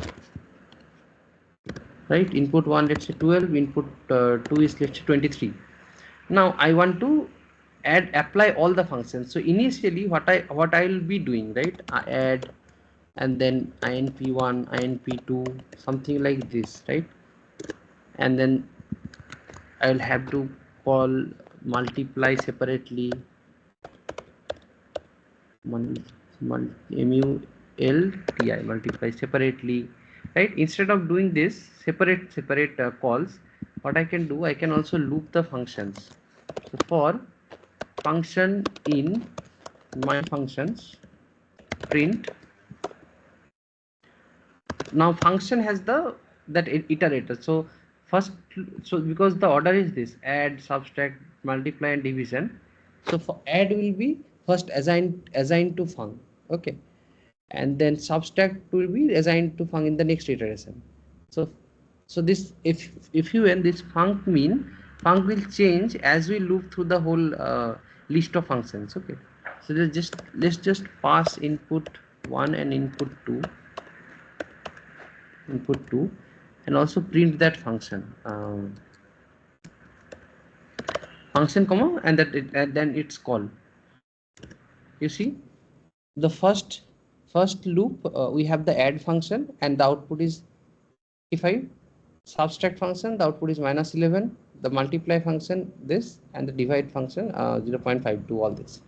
[SPEAKER 1] right? Input 1, let's say 12, input 2 is, let's say, 23. Now I want to apply all the functions. So initially what I will be doing, right? I add, and then inp1, inp2, something like this, right? And then I will have to call multiply separately, multiply multiply separately, right? Instead of doing this separate calls, what I can do, I can also loop the functions. So for function in my functions, print. Now function has that iterator. So first, so because the order is this: add, subtract, multiply, and division. So for add will be first assigned to func, okay, and then subtract will be assigned to func in the next iteration. So this, if you end this func will change as we loop through the whole list of functions, okay. So let's just pass input 1 and input 2, and also print that function, function comma, and and then it's called. You see, the first loop, we have the add function and the output is 55. Subtract function, the output is -11. The multiply function this, and the divide function 0.52, all this.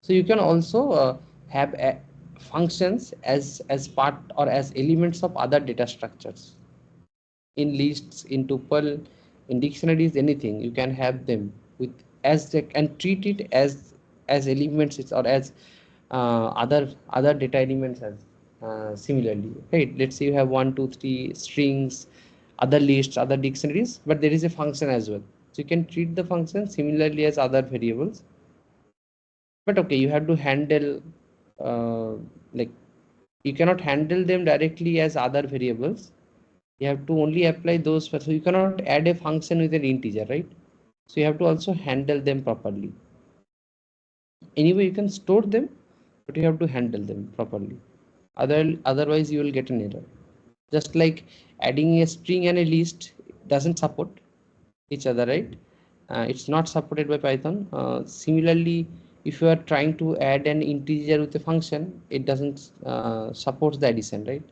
[SPEAKER 1] So you can also have functions as part or as elements of other data structures. In lists, in tuple, in dictionaries, anything, you can have them with as they can treat it as elements or as other data elements as similarly, right? Let's say you have 1, 2, 3 strings, other lists, other dictionaries, but there is a function as well. So you can treat the function similarly as other variables. But okay, you have to handle like you cannot handle them directly as other variables. You have to only apply those. So you cannot add a function with an integer, right? So you have to also handle them properly. Anyway, you can store them, but you have to handle them properly. Otherwise you will get an error. Just like adding a string and a list doesn't support each other, right? It's not supported by Python. Similarly, if you are trying to add an integer with a function, it doesn't support the addition, right?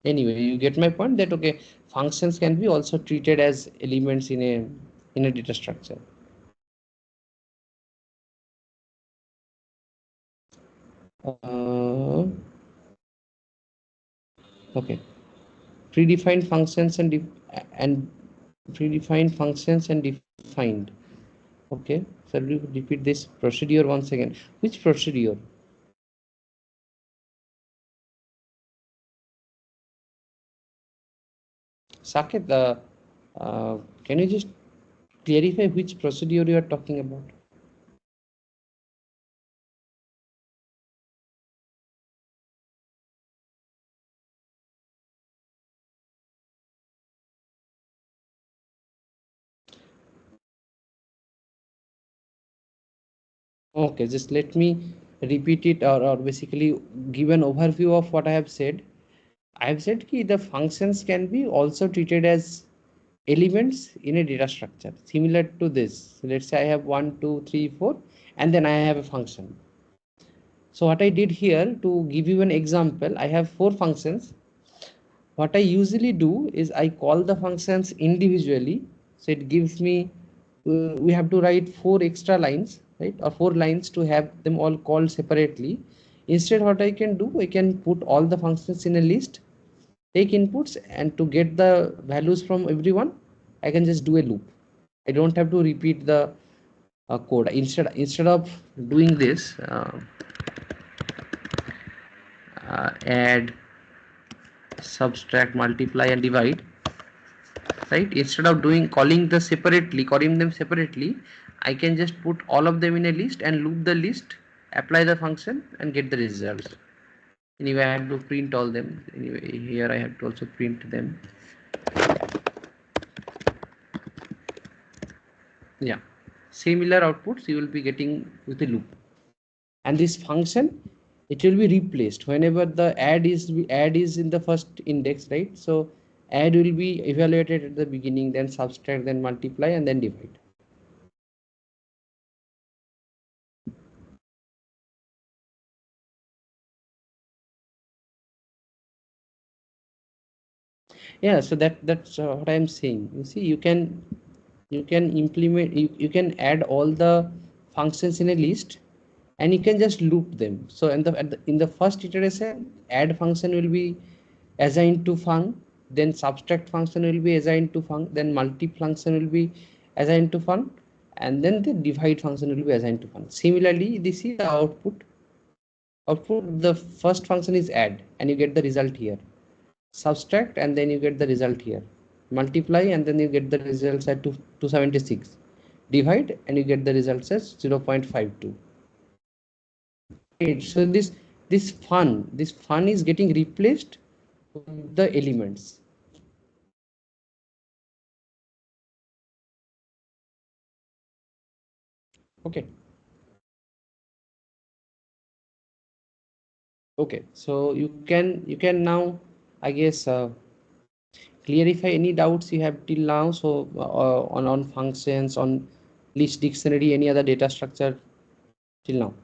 [SPEAKER 1] Anyway, you get my point that okay, functions can be also treated as elements in a data structure. Okay, predefined functions and predefined functions and defined. Okay, so we repeat this procedure once again. Which procedure? Saket, can you just clarify which procedure you are talking about? Okay, just let me repeat it, or basically give an overview of what I have said. I have said that the functions can be also treated as elements in a data structure, similar to this. Let's say I have 1, 2, 3, 4, and then I have a function. So what I did here, to give you an example, I have 4 functions. What I usually do is I call the functions individually. So it gives me, we have to write 4 extra lines, right, or 4 lines to have them all called separately. Instead, what I can do, I can put all the functions in a list, take inputs, and to get the values from everyone, I can just do a loop. I don't have to repeat the code. Instead of doing this, add, subtract, multiply, and divide, right? Instead of calling them separately, I can just put all of them in a list and loop the list, apply the function, and get the results. Anyway, I have to print all them. Anyway, here I have to also print them. Yeah, similar outputs you will be getting with a loop. And this function, it will be replaced whenever the add is in the first index, right? So add will be evaluated at the beginning, then subtract, then multiply, and then divide. Yeah, so that's what I'm saying. You see, you can implement, you can add all the functions in a list, and you can just loop them. So in the first iteration, add function will be assigned to func, then subtract function will be assigned to func, then multi function will be assigned to func, and then the divide function will be assigned to func. Similarly, this is the output. The first function is add, and you get the result here. Subtract, and then you get the result here. Multiply, and then you get the results at 276. Divide, and you get the results as 0.52. Right. So this fun is getting replaced with the elements. Okay. Okay. So you can now, I guess, clarify any doubts you have till now. So on functions, on list, dictionary, any other data structure till now.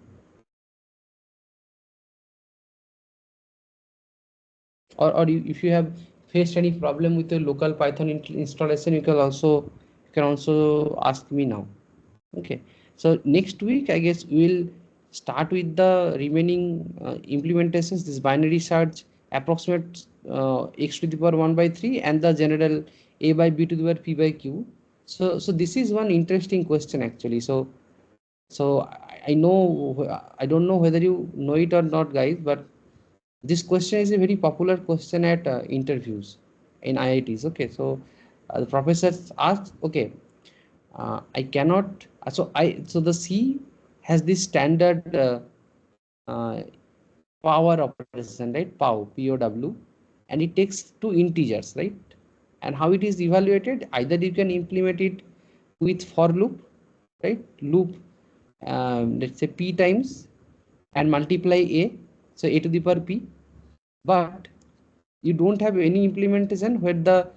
[SPEAKER 1] Or if you have faced any problem with the local Python installation, you can also ask me now. Okay, so next week I guess we'll start with the remaining implementations, this binary search, approximate x to the power 1 by 3, and the general a by b to the power p by q. So this is one interesting question actually. So I know, I don't know whether you know it or not, guys, but this question is a very popular question at interviews in IITs. Okay, so the professors asked, okay, I cannot. So the C has this standard uh, power operation, right? POW, and it takes two integers, right? And how it is evaluated? Either you can implement it with for loop, right? Loop, let's say p times and multiply a, so a to the power p. But you don't have any implementation where the,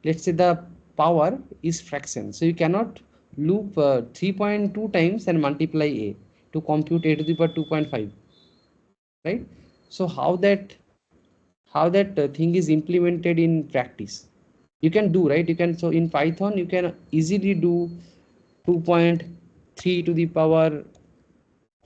[SPEAKER 1] let's say, the power is fraction, so you cannot loop 3.2 times and multiply a to compute a to the power 2.5, right? So how that thing is implemented in practice, you can do, right? You can, so in Python you can easily do 2.3 to the power,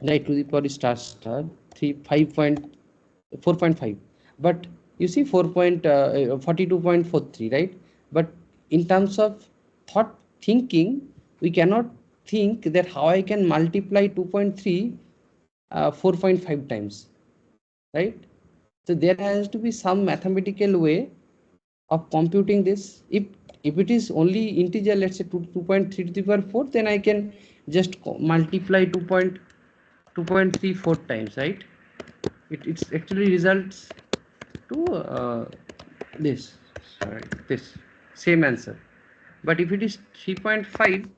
[SPEAKER 1] right, to the power star 3 5.4.5, but you see 42.43, right? But in terms of thought thinking, we cannot think that how I can multiply 2.3 4.5 times, right? So there has to be some mathematical way of computing this. If it is only integer, let's say 2.3 to the power 4, then I can just multiply 2.34 times, right? It's actually results to this, sorry, this same answer. But if it is 3.5,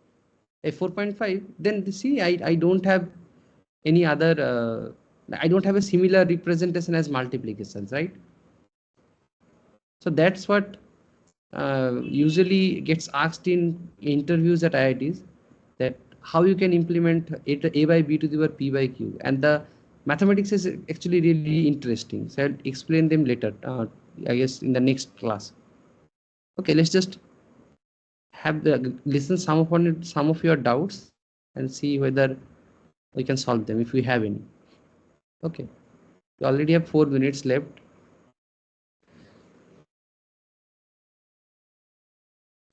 [SPEAKER 1] a 4.5, then see, I don't have any other I don't have a similar representation as multiplications, right? So that's what usually gets asked in interviews at IITs, that how you can implement a by b to the power p by q, and the mathematics is actually really interesting. So I'll explain them later, I guess in the next class. Okay, let's just have the listen some of your doubts and see whether we can solve them if we have any. Okay, we already have 4 minutes left.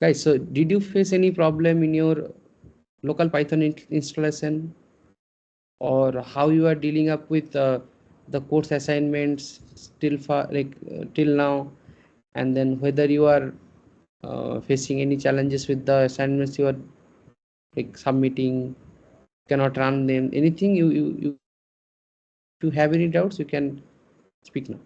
[SPEAKER 1] Guys, so did you face any problem in your local Python installation, or how you are dealing up with the course assignments till far, like till now, and then whether you are facing any challenges with the assignments you are like submitting, cannot run them, anything you if you have any doubts, you can speak now.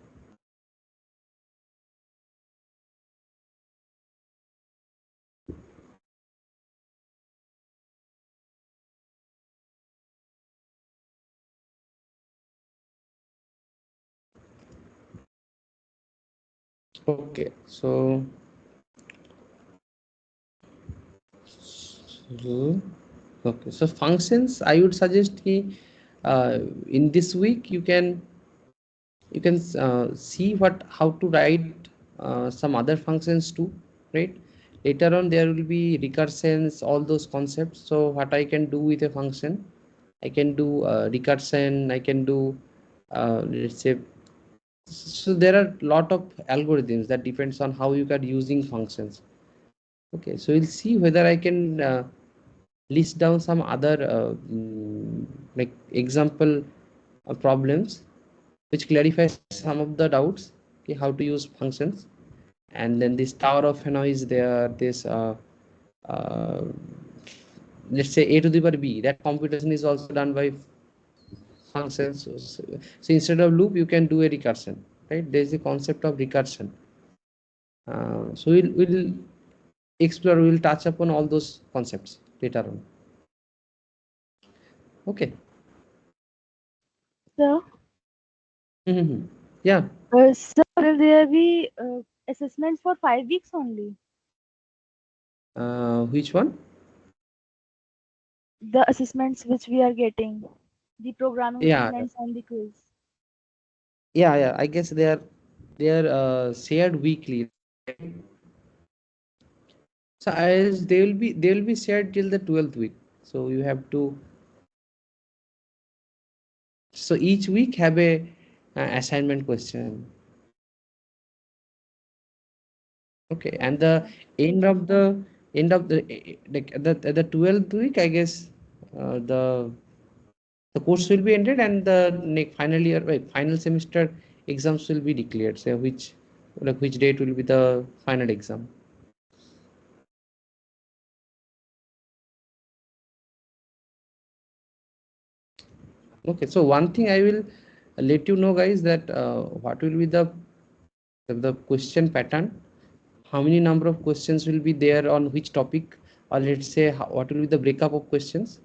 [SPEAKER 1] Okay, so okay, so functions I would suggest in this week you can see what how to write some other functions too, right? Later on there will be recursions, all those concepts. So what I can do with a function, I can do recursion, I can do let's say, so there are a lot of algorithms that depends on how you are using functions. Okay, so we'll see whether I can list down some other like example problems which clarifies some of the doubts, okay, how to use functions. And then this tower of Hanoi is there, this uh, let's say a to the power b, that computation is also done by functions. So instead of loop you can do a recursion, right? There is a concept of recursion. So we'll explore, we'll touch upon all those concepts later on. Okay.
[SPEAKER 4] So,
[SPEAKER 1] Yeah.
[SPEAKER 4] so will there be assessments for 5 weeks only?
[SPEAKER 1] Which one?
[SPEAKER 4] The assessments which we are getting, the programming
[SPEAKER 1] Yeah,
[SPEAKER 4] assessments and the quiz.
[SPEAKER 1] yeah, I guess they are shared weekly, right? So as they will be shared till the 12th week. So you have to, so each week have a assignment question. Okay, and the end of the like the 12th week, I guess the course will be ended, and the next final year, right, final semester exams will be declared. So which date will be the final exam. Okay, so one thing I will let you know, guys, that what will be the question pattern, how many number of questions will be there on which topic, or let's say what will be the breakup of questions,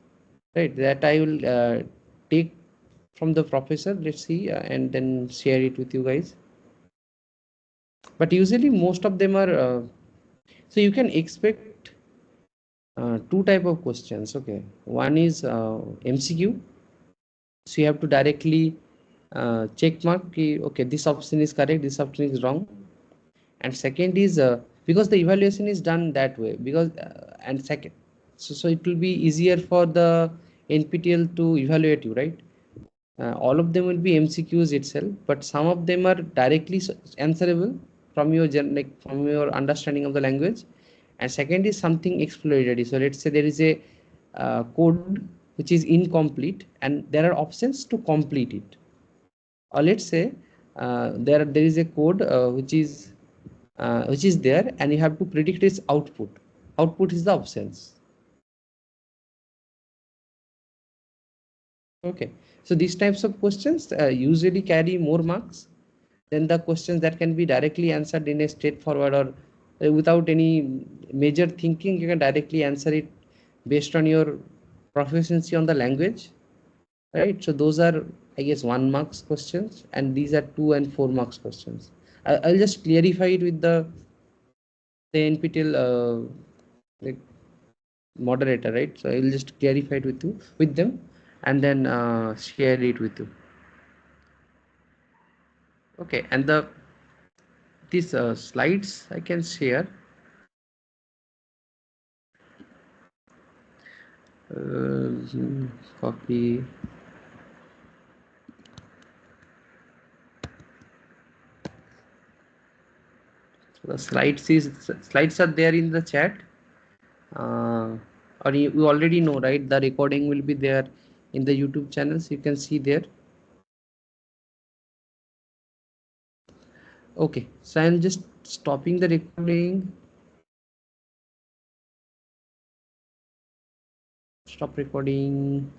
[SPEAKER 1] right? That I will take from the professor, let's see, and then share it with you guys. But usually most of them are so you can expect two type of questions. Okay, one is MCQ, so you have to directly check mark okay, this option is correct, this option is wrong. And second is because the evaluation is done that way, because and second, so it will be easier for the NPTEL to evaluate you, right? All of them will be MCQs itself, but some of them are directly answerable from your like from your understanding of the language. And second is something exploratory. So let's say there is a code which is incomplete and there are options to complete it. Or let's say there is a code which is there, and you have to predict its output. Output is the options. Okay, so these types of questions usually carry more marks than the questions that can be directly answered in a straightforward, or without any major thinking. You can directly answer it based on your proficiency on the language, right? So those are, I guess, 1 marks questions, and these are 2 and 4 marks questions. I'll just clarify it with the NPTEL like moderator, right? So I will just clarify it with them, and then share it with you. Okay, and these slides I can share. Copy. So the slides are there in the chat. Or you already know, right? The recording will be there in the YouTube channel, so you can see there. Okay, so I'm just stopping the recording. Stop recording.